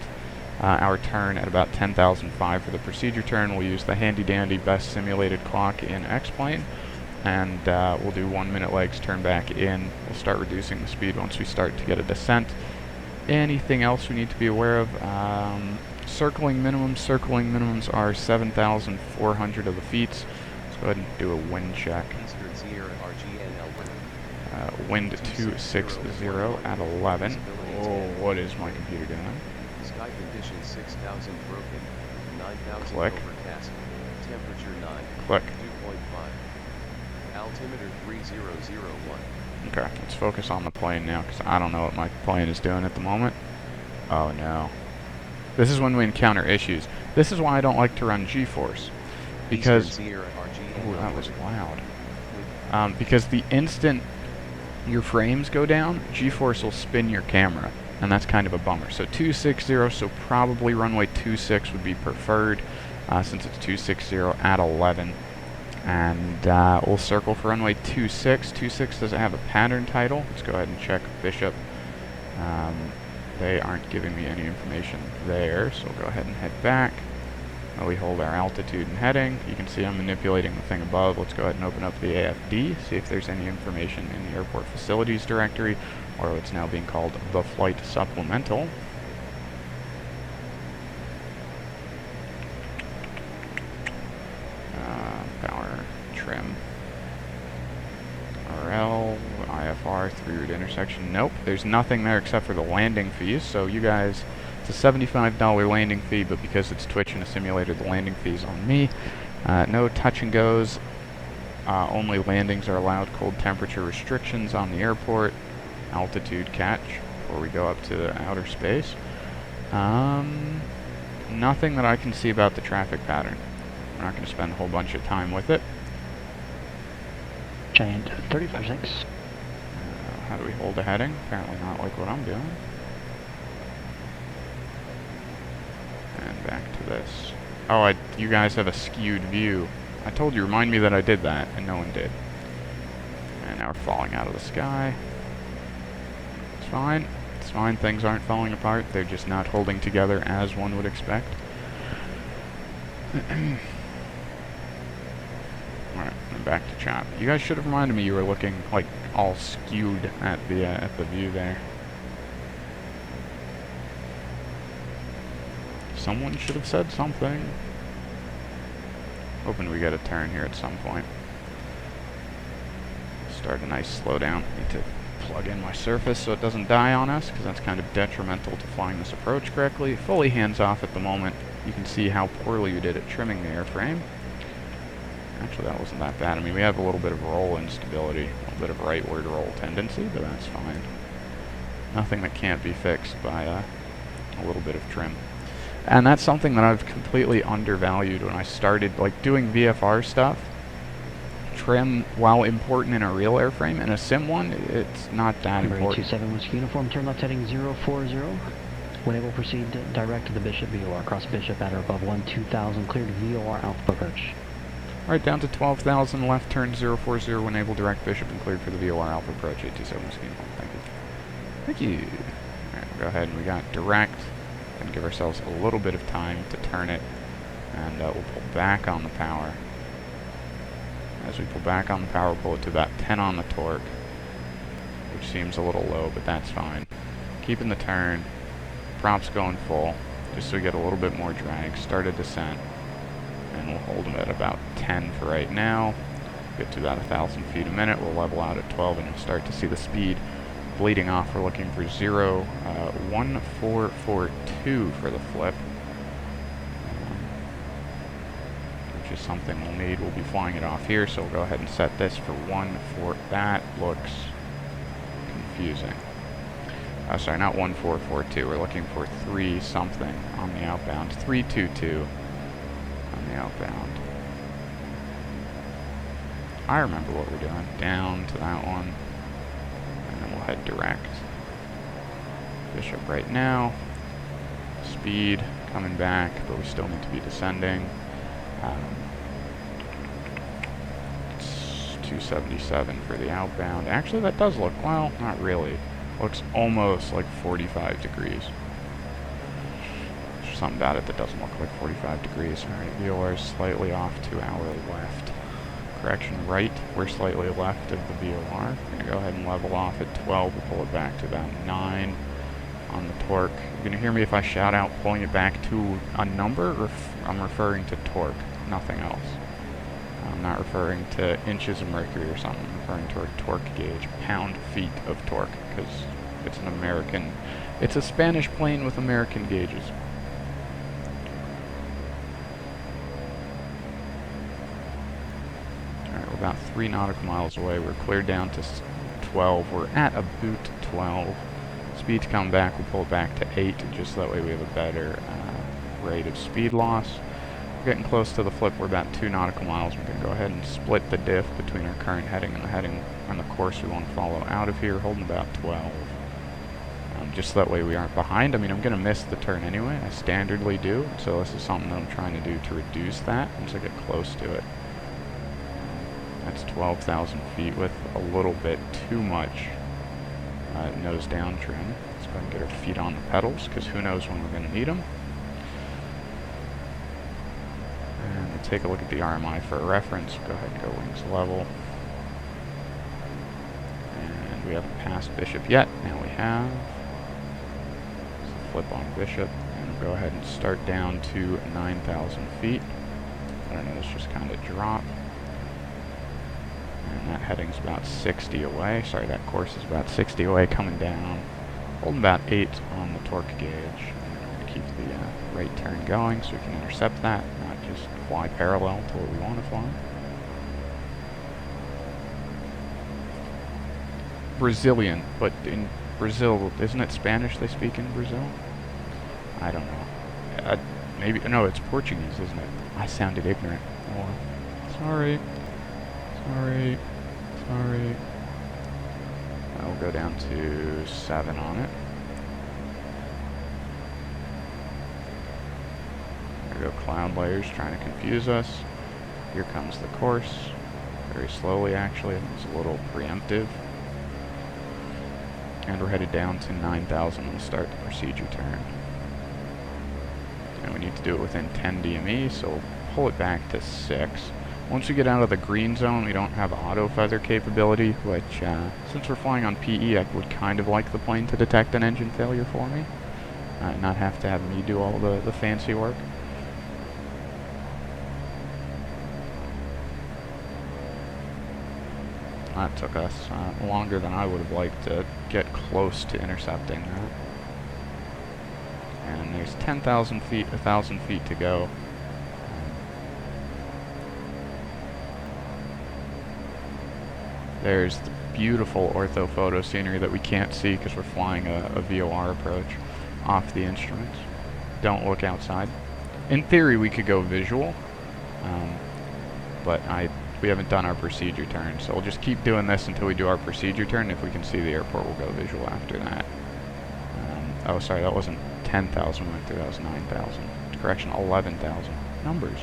Speaker 2: our turn at about 10,005 for the procedure turn. We'll use the handy-dandy best simulated clock in X-Plane, and we'll do 1 minute legs, turn back in. We'll start reducing the speed once we start to get a descent. Anything else we need to be aware of? Circling minimums are 7,400 of the feet. Let's go ahead and do a wind check. Wind 260 at 11. Oh, what is my computer doing?
Speaker 4: Sky conditions 6,000 broken, 9,000
Speaker 2: Click.
Speaker 4: overcast, temperature 9,
Speaker 2: Click.
Speaker 4: 2.5, altimeter 3001.
Speaker 2: Okay, let's focus on the plane now, because I don't know what my plane is doing at the moment. Oh no. This is when we encounter issues. This is why I don't like to run G-Force. Because... Ooh, that was loud. Because the instant your frames go down, G-Force will spin your camera. And that's kind of a bummer. So 260, so probably runway 26 would be preferred, since it's 260 at 11. And we'll circle for runway 26. 26 doesn't have a pattern title. Let's go ahead and check Bishop. They aren't giving me any information there, so we'll go ahead and head back. We hold our altitude and heading. You can see I'm manipulating the thing above. Let's go ahead and open up the AFD, see if there's any information in the airport facilities directory, or what's now being called the flight supplemental. Power, trim, RL, IFR, 3-route intersection. Nope, there's nothing there except for the landing fees. So you guys, it's a $75 landing fee, but because it's Twitch in a simulator, the landing fee's on me. No touch and goes. Only landings are allowed. Cold temperature restrictions on the airport. Altitude catch before we go up to the outer space. Nothing that I can see about the traffic pattern. We're not going to spend a whole bunch of time with it.
Speaker 3: Giant 35.6.
Speaker 2: How do we hold a heading? Apparently not like what I'm doing. And back to this. Oh, you guys have a skewed view. I told you, remind me that I did that, and no one did. And now we're falling out of the sky. It's fine. It's fine. Things aren't falling apart. They're just not holding together as one would expect. Alright, I'm back to chop. You guys should have reminded me you were looking, like, all skewed at the view there. Someone should have said something. Hoping we get a turn here at some point. Start a nice slowdown. Need to plug in my surface so it doesn't die on us, because that's kind of detrimental to flying this approach correctly. Fully hands off at the moment. You can see how poorly we did at trimming the airframe. Actually, that wasn't that bad. I mean, we have a little bit of roll instability, a little bit of rightward roll tendency, but that's fine. Nothing that can't be fixed by a little bit of trim. And that's something that I've completely undervalued when I started, like, doing VFR stuff. Trim, while important in a real airframe, in a sim one, it's not that important.
Speaker 3: 27 Whiskey Uniform, turn left heading 040. When able, proceed direct to the Bishop VOR. Cross Bishop at or above 2000, cleared VOR Alpha approach.
Speaker 2: Alright, down to 12,000, left turn 040, when able, direct Bishop and cleared for the VOR Alpha approach, 827 Whiskey Uniform. Thank you. Thank you. Alright, we'll go ahead and we got direct, and give ourselves a little bit of time to turn it, and we'll pull back on the power. As we pull back on the power, we'll pull it to about 10 on the torque, which seems a little low, but that's fine. Keeping the turn, props going full, just so we get a little bit more drag. Start a descent, and we'll hold them at about 10 for right now. Get to about 1,000 feet a minute, we'll level out at 12, and you'll start to see the speed bleeding off. We're looking for 1442 for the flip, which is something we'll need. We'll be flying it off here, so we'll go ahead and set this for 14. That looks confusing. Sorry, not 1442. We're looking for 3 something on the outbound. 322 on the outbound. I remember what we're doing. Down to that one. And then we'll head direct. Bishop right now. Speed coming back, but we still need to be descending. It's 277 for the outbound. Actually, that does look, well, not really. Looks almost like 45 degrees. There's something about it that doesn't look like 45 degrees. Alright, VOR is slightly off to our left. Correction, right. We're slightly left of the VOR. We're going to go ahead and level off at 12. We'll pull it back to about 9 on the torque. You're going to hear me if I shout out pulling it back to a number, or I'm referring to torque, nothing else. I'm not referring to inches of mercury or something. I'm referring to a torque gauge, pound-feet of torque, because it's an American, it's a Spanish plane with American gauges. Alright, we're about 3 nautical miles away. We're cleared down to 12. We're at a boot 12. Speed's come back, we'll pull it back to 8, just so that way we have a better rate of speed loss. We're getting close to the flip. We're about 2 nautical miles. We're going to go ahead and split the diff between our current heading and the heading on the course we want to follow out of here, holding about 12. Just so that way we aren't behind. I mean, I'm going to miss the turn anyway. I standardly do, so this is something that I'm trying to do to reduce that once I get close to it. That's 12,000 feet with a little bit too much nose down trim. Let's go ahead and get our feet on the pedals, because who knows when we're going to need them. take a look at the RMI for a reference. Go ahead and go wings level. And we haven't passed Bishop yet. Now we have. So flip on Bishop, and we'll go ahead and start down to 9,000 feet. I don't know, let's just kind of drop. And that heading's about 60 away. Sorry, that course is about 60 away, coming down. Holding about 8 on the torque gauge. And we're going to keep the right turn going so we can intercept that, not just fly parallel to what we want to fly. Brazilian, but in Brazil, isn't it Spanish they speak in Brazil? I don't know. Maybe, no, it's Portuguese, isn't it? I sounded ignorant. Oh, sorry. Sorry. Sorry. I'll go down to 7 on it. There go cloud layers trying to confuse us. Here comes the course. Very slowly, actually. It's a little preemptive. And we're headed down to 9,000. We'll start the procedure turn. And we need to do it within 10 DME, so we'll pull it back to 6. Once we get out of the green zone, we don't have auto feather capability, which, since we're flying on PE, I would kind of like the plane to detect an engine failure for me. Not have to have me do all the fancy work. That took us longer than I would have liked to get close to intercepting that. And there's 10,000 feet, 1,000 feet to go. There's the beautiful orthophoto scenery that we can't see because we're flying a VOR approach off the instruments. Don't look outside. In theory, we could go visual, but we haven't done our procedure turn, so we'll just keep doing this until we do our procedure turn. If we can see the airport, we'll go visual after that. Oh, sorry, that wasn't 10,000 we went through, that was 9,000. Correction, 11,000. Numbers.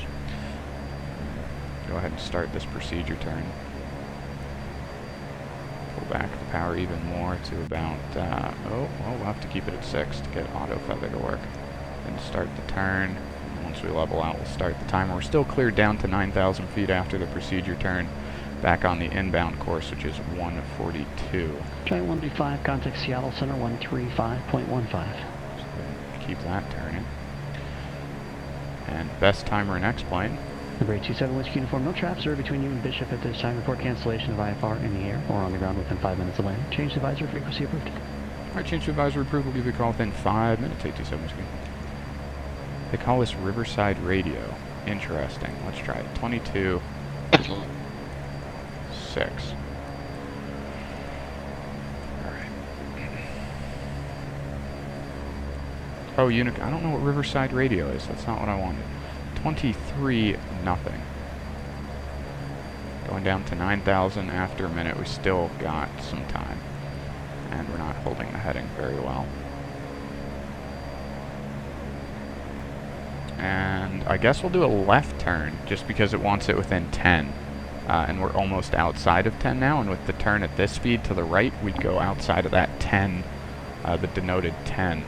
Speaker 2: Go ahead and start this procedure turn. Pull back the power even more to about, we'll have to keep it at 6 to get auto feather to work. Then start the turn. And once we level out, we'll start the timer. We're still cleared down to 9,000 feet after the procedure turn. Back on the inbound course, which is 142.
Speaker 3: Try 135, contact Seattle Center 135.15.
Speaker 2: Keep that turning. And best timer in X-plane.
Speaker 3: Number 827 Whiskey Uniform, no traps are between you and Bishop at this time. Report cancellation of IFR in the air or on the ground within 5 minutes of landing. Change advisor frequency approved.
Speaker 2: Alright, change to advisor approved. We'll give you a call within 5 minutes. 827 Whiskey. They call this Riverside Radio. Interesting. Let's try it. 22. 6. Alright. Oh, I don't know what Riverside Radio is. That's not what I wanted. 23, nothing. Going down to 9,000 after a minute. We still got some time. And we're not holding the heading very well. And I guess we'll do a left turn just because it wants it within 10. And we're almost outside of 10 now, and with the turn at this speed to the right, we'd go outside of that 10, the denoted 10.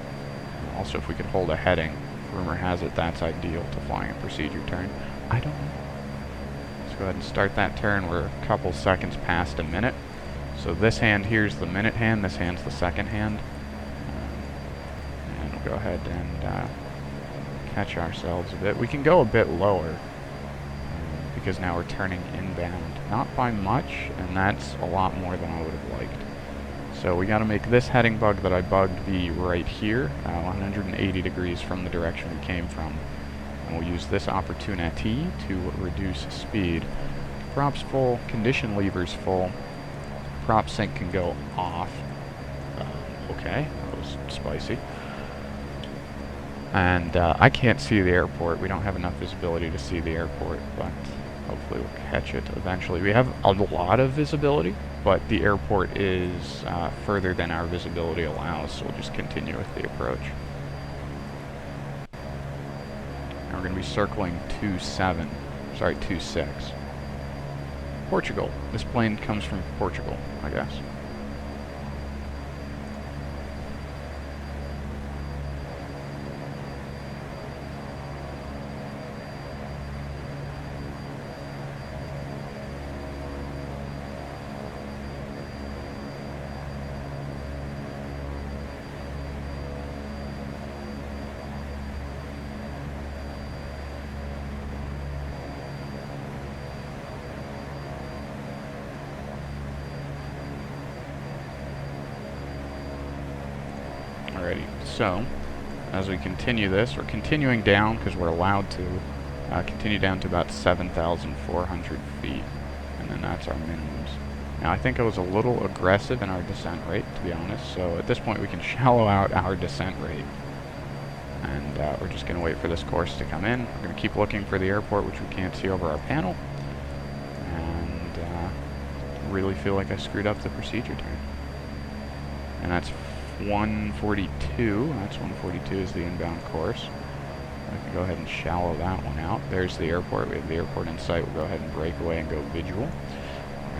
Speaker 2: Also, if we could hold a heading, rumor has it that's ideal to flying a procedure turn. I don't know. Let's go ahead and start that turn. We're a couple seconds past a minute. So this hand here's the minute hand, this hand's the second hand. And we'll go ahead and catch ourselves a bit. We can go a bit lower. Because now we're turning inbound. Not by much, and that's a lot more than I would have liked. So we got to make this heading bug that I bugged be right here, 180 degrees from the direction we came from. And we'll use this opportunity to reduce speed. Prop's full, condition lever's full. Prop sync can go off. Okay, that was spicy. And I can't see the airport. We don't have enough visibility to see the airport, but hopefully we'll catch it eventually. We have a lot of visibility, but the airport is further than our visibility allows, so we'll just continue with the approach. And we're going to be circling 26. Portugal. This plane comes from Portugal, I guess. Alrighty, so as we continue this, we're continuing down because we're allowed to continue down to about 7,400 feet, and then that's our minimums. Now I think I was a little aggressive in our descent rate, to be honest, so at this point we can shallow out our descent rate. And we're just going to wait for this course to come in. We're going to keep looking for the airport, which we can't see over our panel. And really feel like I screwed up the procedure turn. And that's 142. That's 142 is the inbound course. I can go ahead and shallow that one out. There's the airport. We have the airport in sight. We'll go ahead and break away and go visual.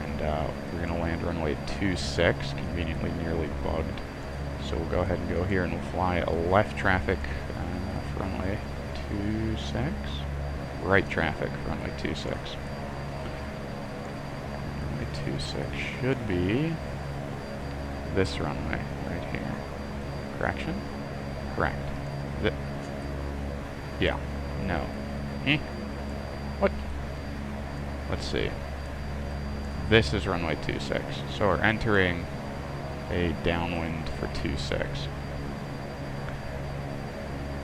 Speaker 2: And we're going to land runway 26, conveniently nearly bugged. So we'll go ahead and go here and we'll fly a left traffic for runway 26. Right traffic for runway 26. Runway 26 should be this runway right here. Correction? Correct. Yeah. No. Eh? What? Let's see. This is runway 26. So we're entering a downwind for 26.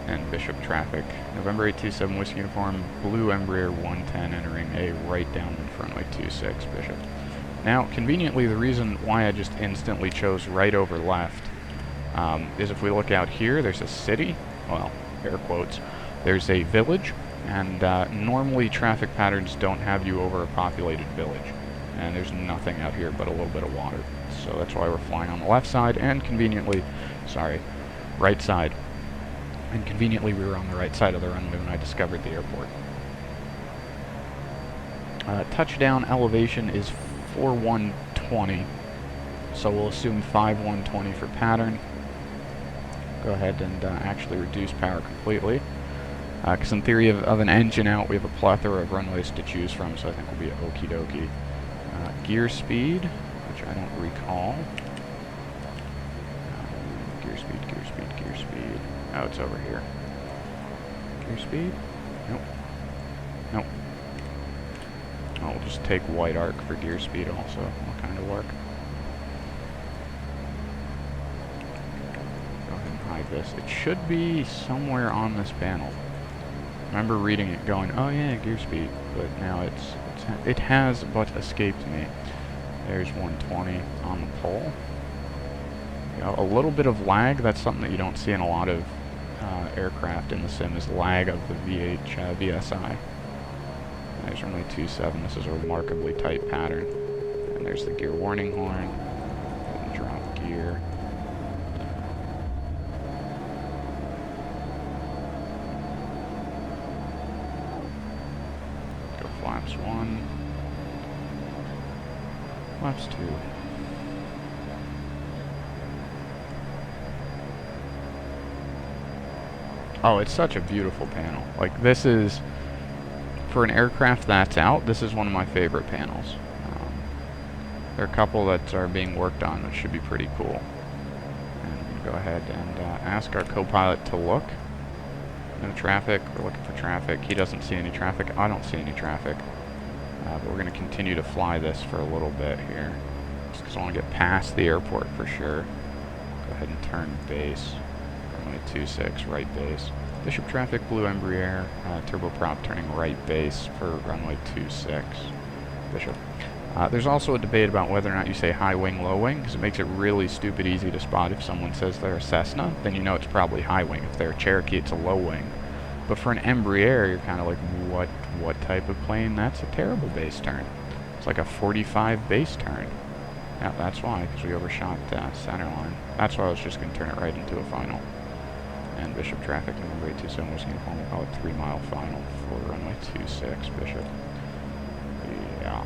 Speaker 2: And Bishop traffic. November 827 Whiskey Uniform, blue Embraer 110 entering a right downwind for runway 26, Bishop. Now, conveniently, the reason why I just instantly chose right over left is if we look out here, there's a city, well, air quotes, there's a village, and normally traffic patterns don't have you over a populated village. And there's nothing out here but a little bit of water. So that's why we're flying on the left side, and conveniently, right side. And conveniently we were on the right side of the runway when I discovered the airport. Touchdown elevation is 4120, so we'll assume 5120 for pattern. Go ahead and actually reduce power completely. Because in theory of an engine out, we have a plethora of runways to choose from, so I think we'll be okie dokie. Gear speed, which I don't recall. Gear speed, gear speed, gear speed. Oh, it's over here. Gear speed? Nope. Nope. Oh, we'll just take white arc for gear speed also. Will kind of work. Go ahead and hide this. It should be somewhere on this panel. I remember reading it going, oh yeah, gear speed, but now it has but escaped me. There's 120 on the pole. You know, a little bit of lag, that's something that you don't see in a lot of aircraft in the sim, is lag of the VSI. There's runway 27, this is a remarkably tight pattern. And there's the gear warning horn, and drop gear. Go flaps 1. Flaps 2. Oh, it's such a beautiful panel. Like, this is, for an aircraft that's out, this is one of my favorite panels. There are a couple that are being worked on that should be pretty cool. And go ahead and ask our co-pilot to look. No traffic, we're looking for traffic. He doesn't see any traffic, I don't see any traffic. But we're going to continue to fly this for a little bit here. Just because I want to get past the airport for sure. Go ahead and turn base. Runway 26, right base. Bishop traffic, blue Embraer, turboprop turning right base for runway 26. Bishop. There's also a debate about whether or not you say high wing, low wing, because it makes it really stupid easy to spot. If someone says they're a Cessna, then you know it's probably high wing. If they're a Cherokee, it's a low wing. But for an Embraer, you're kind of like, what type of plane? That's a terrible base turn. It's like a 45 base turn. Yeah, that's why, because we overshot center line. That's why I was just going to turn it right into a final. And Bishop traffic, November 827 was uniform, we'll call it 3-mile final for runway 26, Bishop. Yeah.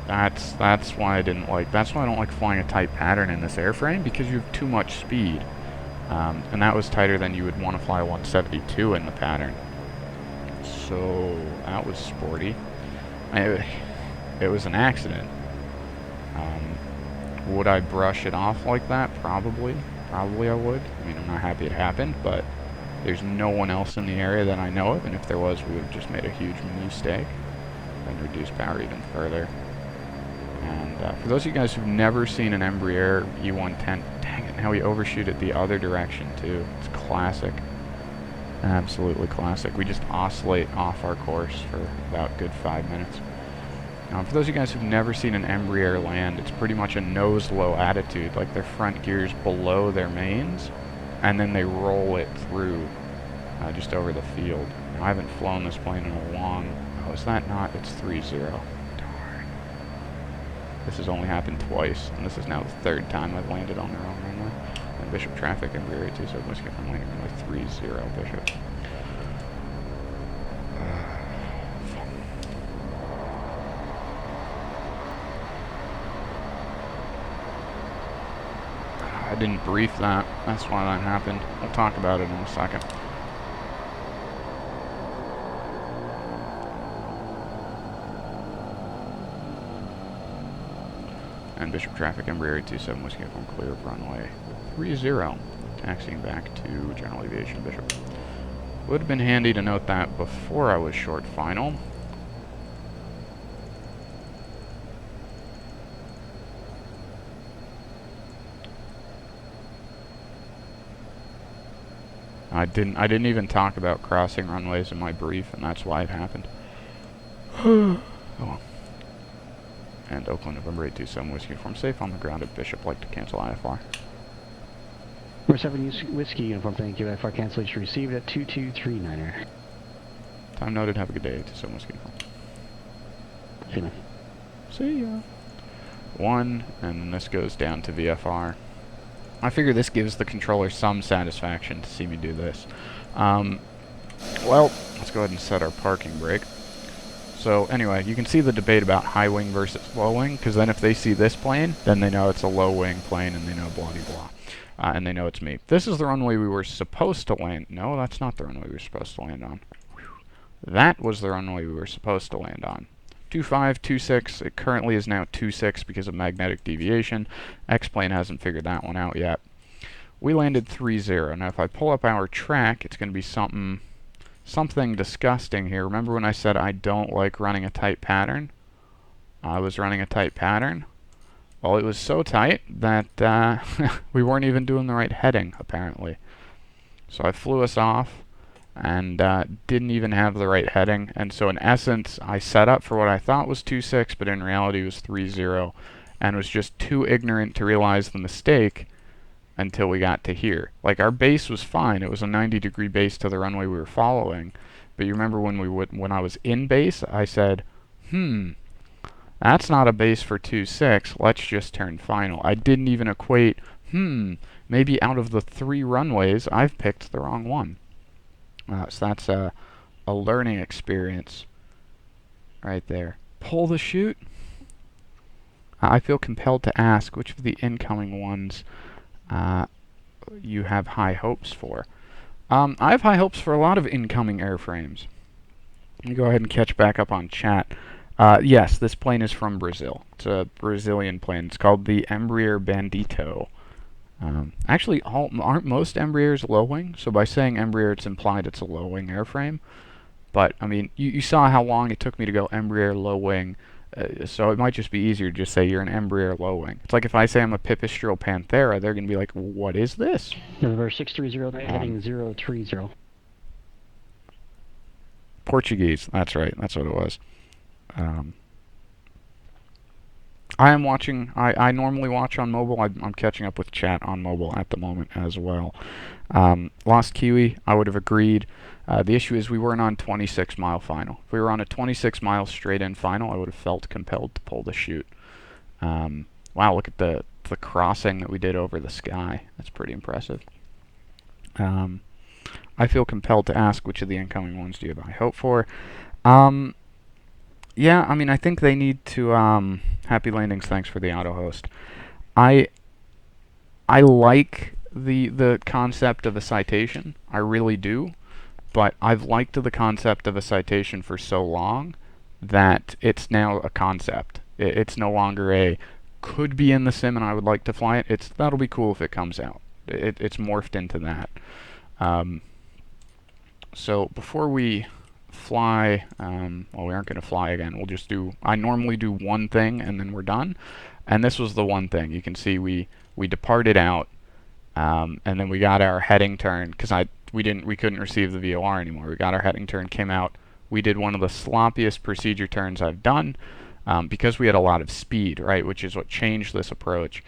Speaker 2: That's why I didn't like, that's why I don't like flying a tight pattern in this airframe, because you have too much speed. And that was tighter than you would want to fly 172 in the pattern. So, that was sporty. It was an accident. Would I brush it off like that? Probably. Probably I would. I mean, I'm not happy it happened, but there's no one else in the area that I know of, and if there was, we would have just made a huge mistake and reduced power even further. And for those of you guys who've never seen an Embraer E110, dang it, now we overshoot it the other direction too. It's classic. Absolutely classic. We just oscillate off our course for about good 5 minutes. For those of you guys who've never seen an Embraer land, it's pretty much a nose-low attitude, like their front gear's below their mains, and then they roll it through just over the field. Now, I haven't flown this plane in a long... Oh, is that not? It's 3-0. Darn. This has only happened twice, and this is now the third time I've landed on the wrong runway. And Bishop traffic, Embraer 27 Whiskey, I'm landing runway 30 Bishop. I didn't brief that. That's why that happened. We'll talk about it in a second. And Bishop traffic, Embraer 27 Whiskey, from clear of runway 30, taxiing back to General Aviation Bishop. Would have been handy to note that before I was short final. I didn't even talk about crossing runways in my brief, and that's why it happened. Oh well. And Oakland, November 827 Whiskey Uniform, safe on the ground at Bishop, like to cancel IFR.
Speaker 3: Number 7 Whiskey Uniform, thank you. IFR cancellation received at 2239er.
Speaker 2: Time noted, have a good day, 827 Whiskey Uniform.
Speaker 3: See you, man.
Speaker 2: See ya. 1, and then this goes down to VFR. I figure this gives the controller some satisfaction to see me do this. Well, let's go ahead and set our parking brake. So anyway, you can see the debate about high wing versus low wing, because then if they see this plane, then they know it's a low wing plane, and they know blah blah, and they know it's me. This is the runway we were supposed to land. No, that's not the runway we were supposed to land on. That was the runway we were supposed to land on. 25, 26, it currently is now 26 because of magnetic deviation. X-plane hasn't figured that one out yet. We landed 30. Now if I pull up our track, it's going to be something disgusting here. Remember when I said I don't like running a tight pattern? I was running a tight pattern. Well, it was so tight that we weren't even doing the right heading, apparently. So I flew us off and didn't even have the right heading, and so in essence I set up for what I thought was 26, but in reality was 30, and was just too ignorant to realize the mistake until we got to here. Like, our base was fine, it was a 90-degree base to the runway we were following, but you remember when I was in base, I said, that's not a base for 26, let's just turn final. I didn't even equate, maybe out of the 3 runways I've picked the wrong one. So that's a learning experience right there. Pull the chute? I feel compelled to ask which of the incoming ones you have high hopes for. I have high hopes for a lot of incoming airframes. Let me go ahead and catch back up on chat. Yes, this plane is from Brazil. It's a Brazilian plane. It's called the Embraer Bandito. Actually, aren't most Embraers low-wing? So by saying Embraer, it's implied it's a low-wing airframe. But, I mean, you saw how long it took me to go Embraer low-wing, so it might just be easier to just say you're an Embraer low-wing. It's like if I say I'm a Pipistrel Panthera, they're going to be like, what is this?
Speaker 3: Number 630, heading 030.
Speaker 2: Portuguese, that's right, that's what it was. I am watching, I normally watch on mobile. I'm catching up with chat on mobile at the moment as well. Lost Kiwi, I would have agreed. The issue is we weren't on 26-mile final. If we were on a 26-mile straight-in final, I would have felt compelled to pull the chute. Wow, look at the crossing that we did over the sky. That's pretty impressive. I feel compelled to ask which of the incoming ones do you have high hope for. Yeah, I mean, I think they need to, happy landings, thanks for the auto host. I like the concept of a citation, I really do, but I've liked the concept of a citation for so long that it's now a concept. It's no longer a, could be in the sim and I would like to fly it, that'll be cool if it comes out. It's morphed into that. So before we fly, well, we aren't going to fly again. We'll just do, I normally do one thing and then we're done. And this was the one thing. You can see we departed out, and then we got our heading turn, because we couldn't receive the VOR anymore. We got our heading turn, came out. We did one of the sloppiest procedure turns I've done, because we had a lot of speed, right, which is what changed this approach.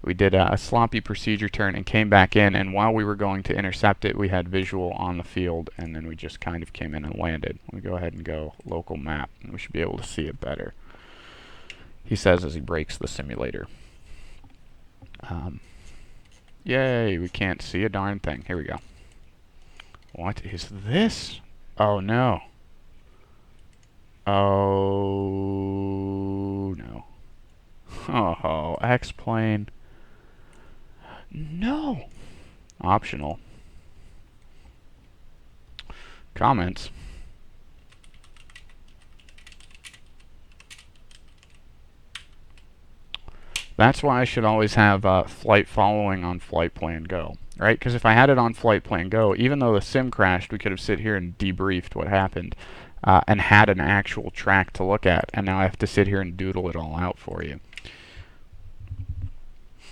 Speaker 2: We did a sloppy procedure turn and came back in, and while we were going to intercept it, we had visual on the field, and then we just kind of came in and landed. Let me go ahead and go local map, and we should be able to see it better. He says as he breaks the simulator. Yay, we can't see a darn thing. Here we go. What is this? Oh no. Oh no. Oh, X-plane. No. Optional. Comments. That's why I should always have flight following on flight plan go, right? Because if I had it on flight plan go, even though the sim crashed, we could have sit here and debriefed what happened and had an actual track to look at. And now I have to sit here and doodle it all out for you.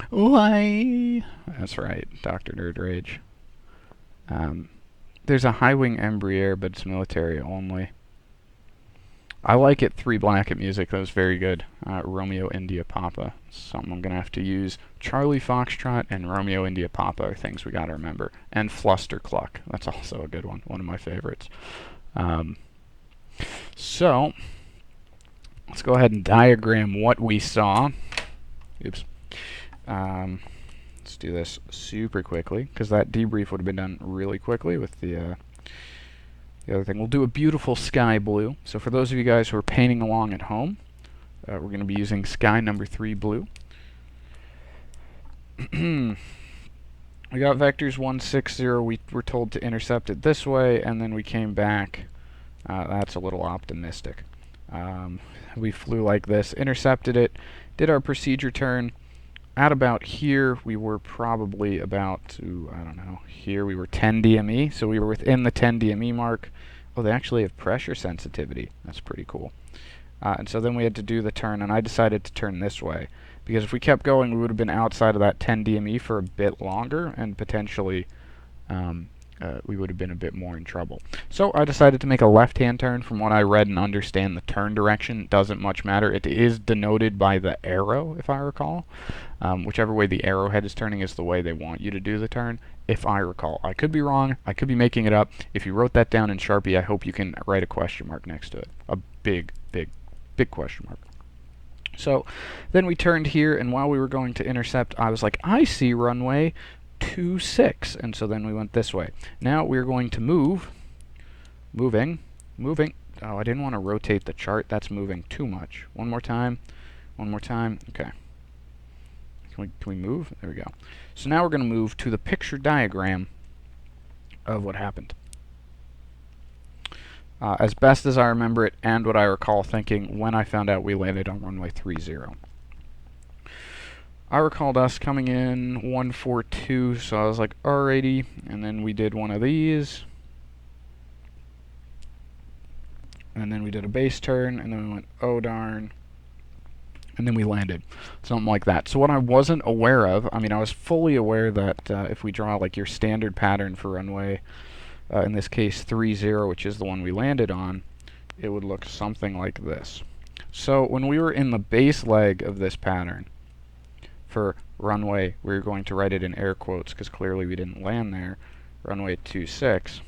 Speaker 2: Why? That's right, Dr. Nerd Rage. There's a high-wing Embraer, but it's military only. I like it 3 black at music. That was very good. Romeo India Papa. Something I'm going to have to use. Charlie Foxtrot and Romeo India Papa are things we got to remember. And Fluster Cluck. That's also a good one. One of my favorites. So, let's go ahead and diagram what we saw. Oops. Let's do this super quickly, because that debrief would have been done really quickly with the other thing. We'll do a beautiful sky blue. So for those of you guys who are painting along at home, we're going to be using sky number 3 blue. We got vectors 160. We were told to intercept it this way, and then we came back. That's a little optimistic. We flew like this, intercepted it, did our procedure turn. At about here, we were probably about to, I don't know, here we were 10 DME, so we were within the 10 DME mark. Oh, they actually have pressure sensitivity. That's pretty cool. And so then we had to do the turn, and I decided to turn this way, because if we kept going, we would have been outside of that 10 DME for a bit longer, and potentially we would have been a bit more in trouble. So I decided to make a left-hand turn. From what I read and understand, the turn direction doesn't much matter. It is denoted by the arrow, if I recall. Whichever way the arrowhead is turning is the way they want you to do the turn, if I recall. I could be wrong. I could be making it up. If you wrote that down in Sharpie, I hope you can write a question mark next to it. A big, big, big question mark. So then we turned here, and while we were going to intercept, I was like, I see runway 26, and so then we went this way. Now we're going to moving. Oh, I didn't want to rotate the chart. That's moving too much. One more time. Okay. Can we move? There we go. So now we're going to move to the picture diagram of what happened. As best as I remember it, and what I recall thinking when I found out we landed on runway 30. I recalled us coming in 142, so I was like, alrighty, and then we did one of these, and then we did a base turn, and then we went, oh darn, and then we landed, something like that. So what I wasn't aware of, I mean, I was fully aware that if we draw like your standard pattern for runway, in this case 30, which is the one we landed on, it would look something like this. So when we were in the base leg of this pattern, for runway, we were going to write it in air quotes because clearly we didn't land there, runway 26.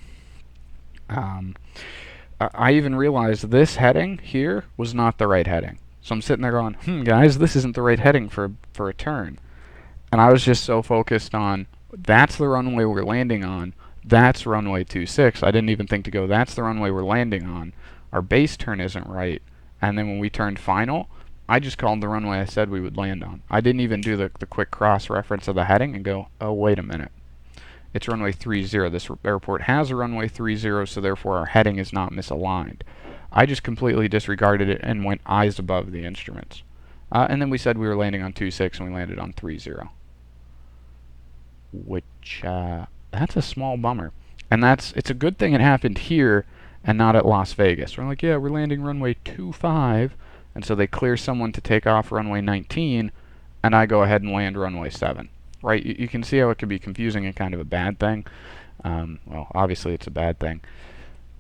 Speaker 2: I even realized this heading here was not the right heading. So I'm sitting there going, guys, this isn't the right heading for a turn. And I was just so focused on, that's the runway we're landing on, that's runway 26. I didn't even think to go, that's the runway we're landing on. Our base turn isn't right. And then when we turned final, I just called the runway I said we would land on. I didn't even do the quick cross-reference of the heading and go, oh, wait a minute. It's runway 30. This airport has a runway 30, so therefore our heading is not misaligned. I just completely disregarded it and went eyes above the instruments. And then we said we were landing on 26 and we landed on 30. Which, that's a small bummer. And it's a good thing it happened here and not at Las Vegas. We're like, yeah, we're landing runway 25, and so they clear someone to take off runway 19, and I go ahead and land runway 7. Right? You can see how it could be confusing and kind of a bad thing. Well, obviously it's a bad thing.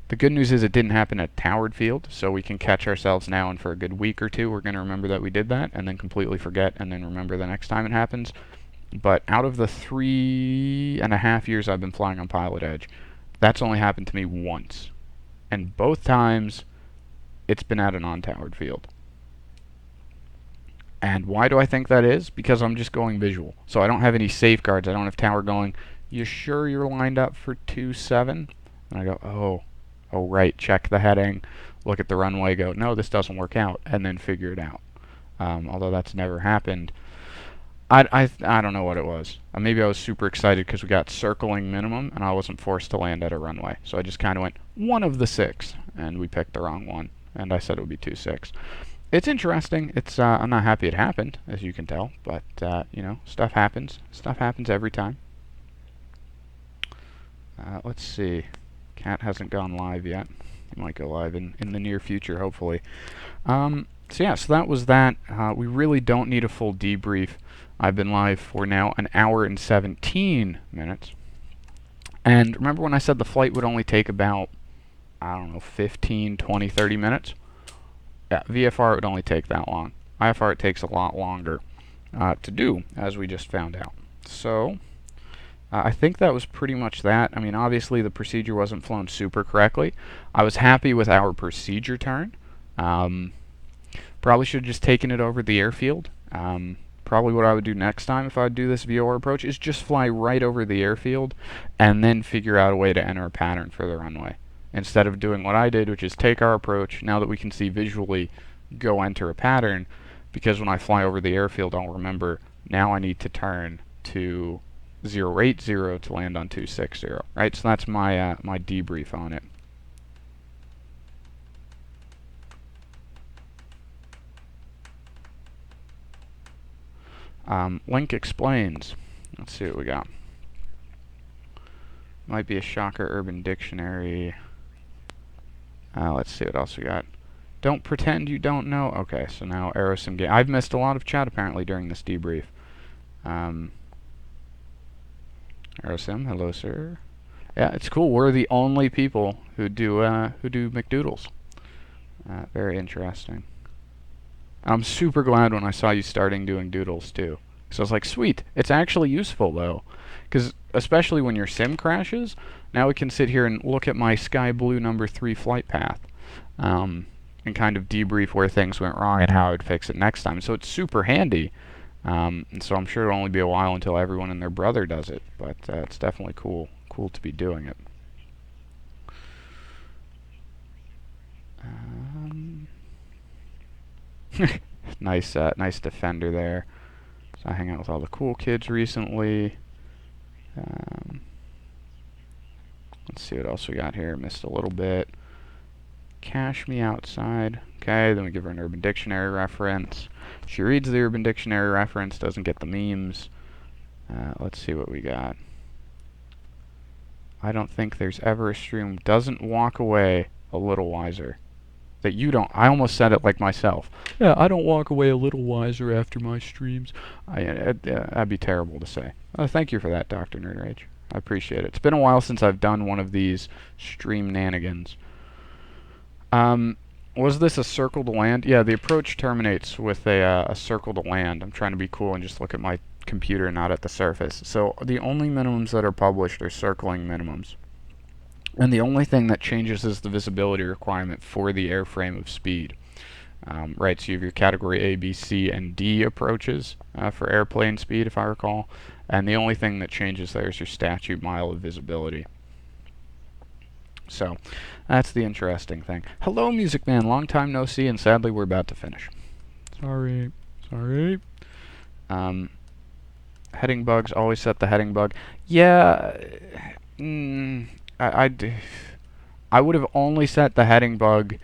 Speaker 2: The good news is it didn't happen at Towered Field, so we can catch ourselves now, and for a good week or two we're going to remember that we did that, and then completely forget, and then remember the next time it happens. But out of the 3.5 years I've been flying on PilotEdge, that's only happened to me once. And both times, it's been at an Untowered field. And why do I think that is? Because I'm just going visual. So I don't have any safeguards. I don't have tower going, you sure you're lined up for 27? And I go, oh right, check the heading, look at the runway, go, no, this doesn't work out, and then figure it out. Although that's never happened. I don't know what it was. Maybe I was super excited because we got circling minimum, and I wasn't forced to land at a runway. So I just kind of went, one of the 6, and we picked the wrong one. And I said it would be 26. It's interesting. I'm not happy it happened, as you can tell, but you know, stuff happens. Stuff happens every time. Let's see. Cat hasn't gone live yet. He might go live in the near future, hopefully. So yeah, so that was that. We really don't need a full debrief. I've been live for now an hour and 17 minutes. And remember when I said the flight would only take about, I don't know, 15, 20, 30 minutes? Yeah, VFR would only take that long. IFR it takes a lot longer to do, as we just found out. So I think that was pretty much that. I mean, obviously the procedure wasn't flown super correctly. I was happy with our procedure turn. Probably should have just taken it over the airfield. Probably what I would do next time if I would do this VOR approach is just fly right over the airfield and then figure out a way to enter a pattern for the runway. Instead of doing what I did, which is take our approach, now that we can see visually, go enter a pattern, because when I fly over the airfield I'll remember, now I need to turn to 080 to land on 260, right? So that's my my debrief on it. Link explains. Let's see what we got. Might be a shocker Urban Dictionary. Let's see what else we got. Don't pretend you don't know. Okay, so now Aerosim game. I've missed a lot of chat apparently during this debrief. Aerosim, hello sir. Yeah, it's cool. We're the only people who do McDoodles. Very interesting. I'm super glad when I saw you starting doing doodles too. So I was like, sweet. It's actually useful though, because especially when your sim crashes, now we can sit here and look at my Sky Blue number 3 flight path, and kind of debrief where things went wrong and how I'd fix it next time. So it's super handy. And so I'm sure it'll only be a while until everyone and their brother does it, but it's definitely cool to be doing it. Nice defender there. So I hang out with all the cool kids recently. Let's see what else we got here. Missed a little bit. Cash me outside. Okay, then we give her an Urban Dictionary reference. She reads the Urban Dictionary reference, doesn't get the memes. Let's see what we got. I don't think there's ever a stream doesn't walk away a little wiser. That you don't. I almost said it like myself. Yeah, I don't walk away a little wiser after my streams. That'd be terrible to say. Thank you for that, Dr. Nerd Rage. I appreciate it. It's been a while since I've done one of these stream nanigans. Was this a circle to land? Yeah, the approach terminates with a circle to land. I'm trying to be cool and just look at my computer, not at the surface. So the only minimums that are published are circling minimums. And the only thing that changes is the visibility requirement for the airframe of speed. Right, so you have your category A, B, C, and D approaches for airplane speed, if I recall. And the only thing that changes there is your statute mile of visibility. So, that's the interesting thing. Hello, Music Man. Long time no see, and sadly we're about to finish. Sorry. Heading bugs, always set the heading bug. Yeah, I would have only set the heading bug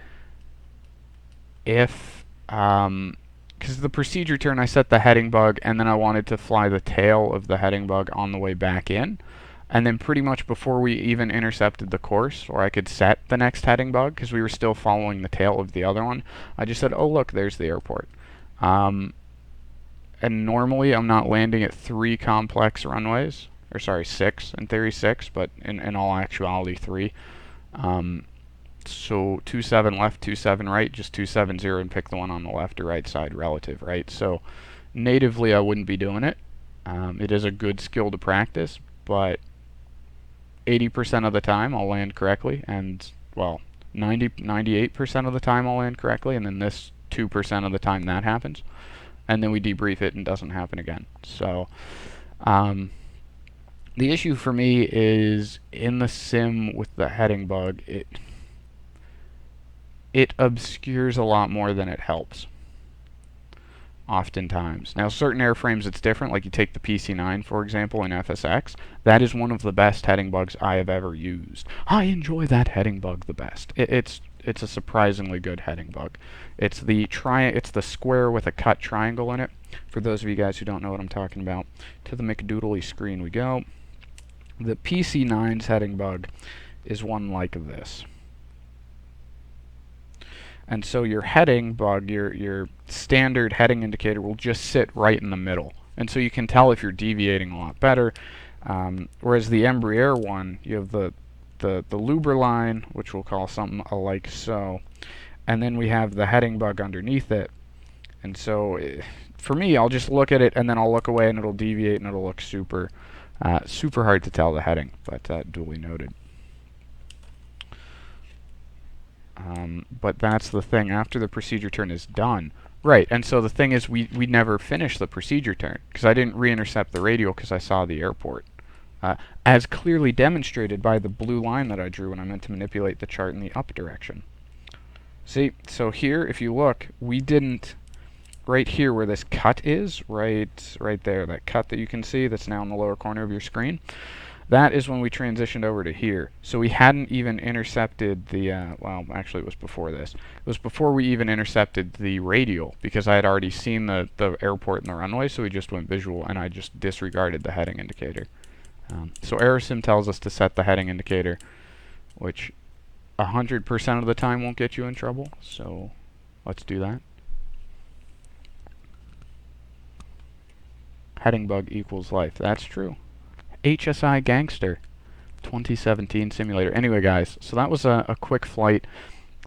Speaker 2: if, because the procedure turn I set the heading bug and then I wanted to fly the tail of the heading bug on the way back in. And then pretty much before we even intercepted the course, or I could set the next heading bug, because we were still following the tail of the other one, I just said, oh look, there's the airport. And normally I'm not landing at 3 complex runways, or sorry, 6, in theory 6, but in all actuality 3. So 27 left, 27 right, just 270 and pick the one on the left or right side relative, right? So natively I wouldn't be doing it. It is a good skill to practice, but 80% of the time I'll land correctly, and well, 98% of the time I'll land correctly, and then this 2% of the time that happens, and then we debrief it and it doesn't happen again. So the issue for me is in the sim with the heading bug, it obscures a lot more than it helps. Oftentimes. Now, certain airframes it's different, like you take the PC-9, for example, in FSX. That is one of the best heading bugs I have ever used. I enjoy that heading bug the best. It's a surprisingly good heading bug. It's the square with a cut triangle in it. For those of you guys who don't know what I'm talking about, to the McDoodly screen we go. The PC-9's heading bug is one like this. And so your heading bug, your standard heading indicator will just sit right in the middle. And so you can tell if you're deviating a lot better. Whereas the Embraer one, you have the louver line, which we'll call something like so. And then we have the heading bug underneath it. And so for me, I'll just look at it and then I'll look away and it'll deviate and it'll look super hard to tell the heading, but duly noted. But that's the thing, after the procedure turn is done. Right, and so the thing is we never finished the procedure turn, because I didn't re-intercept the radial because I saw the airport. As clearly demonstrated by the blue line that I drew when I meant to manipulate the chart in the up direction. See, so here, if you look, we didn't, right here where this cut is, right there, that cut that you can see that's now in the lower corner of your screen, that is when we transitioned over to here. So we hadn't even intercepted the, well, actually it was before this. It was before we even intercepted the radial, because I had already seen the airport and the runway, so we just went visual, and I just disregarded the heading indicator. So Aerosim tells us to set the heading indicator, which 100% of the time won't get you in trouble, so let's do that. Heading bug equals life. That's true. HSI Gangster 2017 simulator. Anyway, guys, so that was a quick flight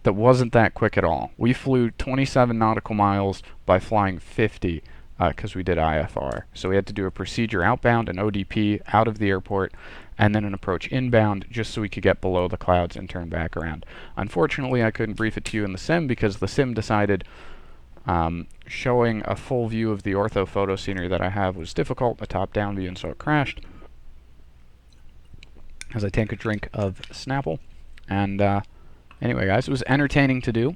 Speaker 2: that wasn't that quick at all. We flew 27 nautical miles by flying 50 because we did IFR. So we had to do a procedure outbound, an ODP out of the airport, and then an approach inbound just so we could get below the clouds and turn back around. Unfortunately, I couldn't brief it to you in the sim because the sim decided showing a full view of the ortho photo scenery that I have was difficult, a top-down view, and so it crashed. As I take a drink of Snapple. And anyway, guys, it was entertaining to do.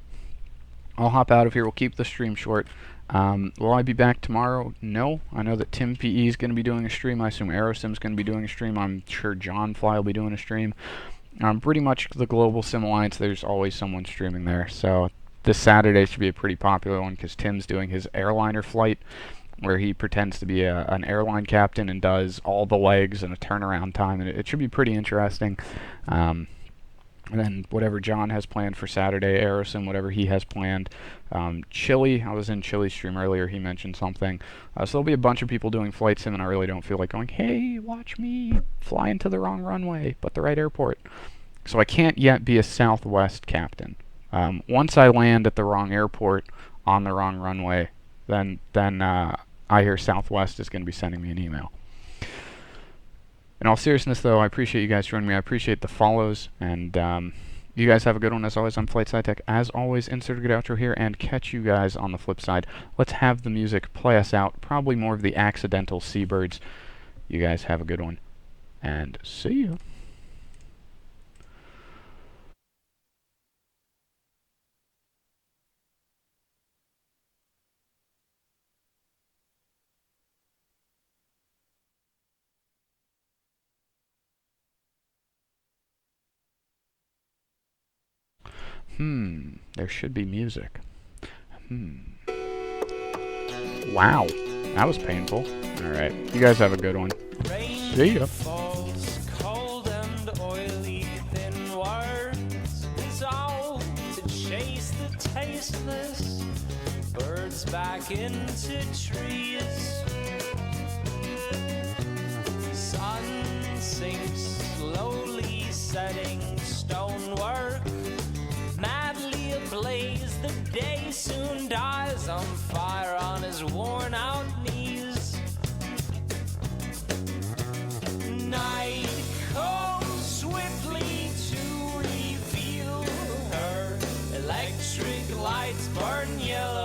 Speaker 2: I'll hop out of here. We'll keep the stream short. Will I be back tomorrow? No. I know that Tim PE is going to be doing a stream. I assume Aerosim's going to be doing a stream. I'm sure John Fly will be doing a stream. Pretty much the Global Sim Alliance, there's always someone streaming there. So this Saturday should be a pretty popular one because Tim's doing his airliner flight, where he pretends to be an airline captain and does all the legs and a turnaround time, and it should be pretty interesting. And then whatever John has planned for Saturday, Aerosim, whatever he has planned. Chili, I was in Chili's stream earlier, he mentioned something. So there'll be a bunch of people doing flight sim, and I really don't feel like going, hey, watch me fly into the wrong runway, but the right airport. So I can't yet be a Southwest captain. Once I land at the wrong airport on the wrong runway, then I hear Southwest is going to be sending me an email. In all seriousness, though, I appreciate you guys joining me. I appreciate the follows, and you guys have a good one. As always, I'm Flight Side Tech. As always, insert a good outro here, and catch you guys on the flip side. Let's have the music play us out. Probably more of the accidental seabirds. You guys have a good one, and see you. There should be music. Wow, that was painful. Alright, you guys have a good one. See ya.
Speaker 1: tasteless. Birds back into trees. Sun sinks, slowly setting stonework. Madly ablaze, the day soon dies on fire on his worn out knees. Night comes swiftly to reveal her. Electric lights burn yellow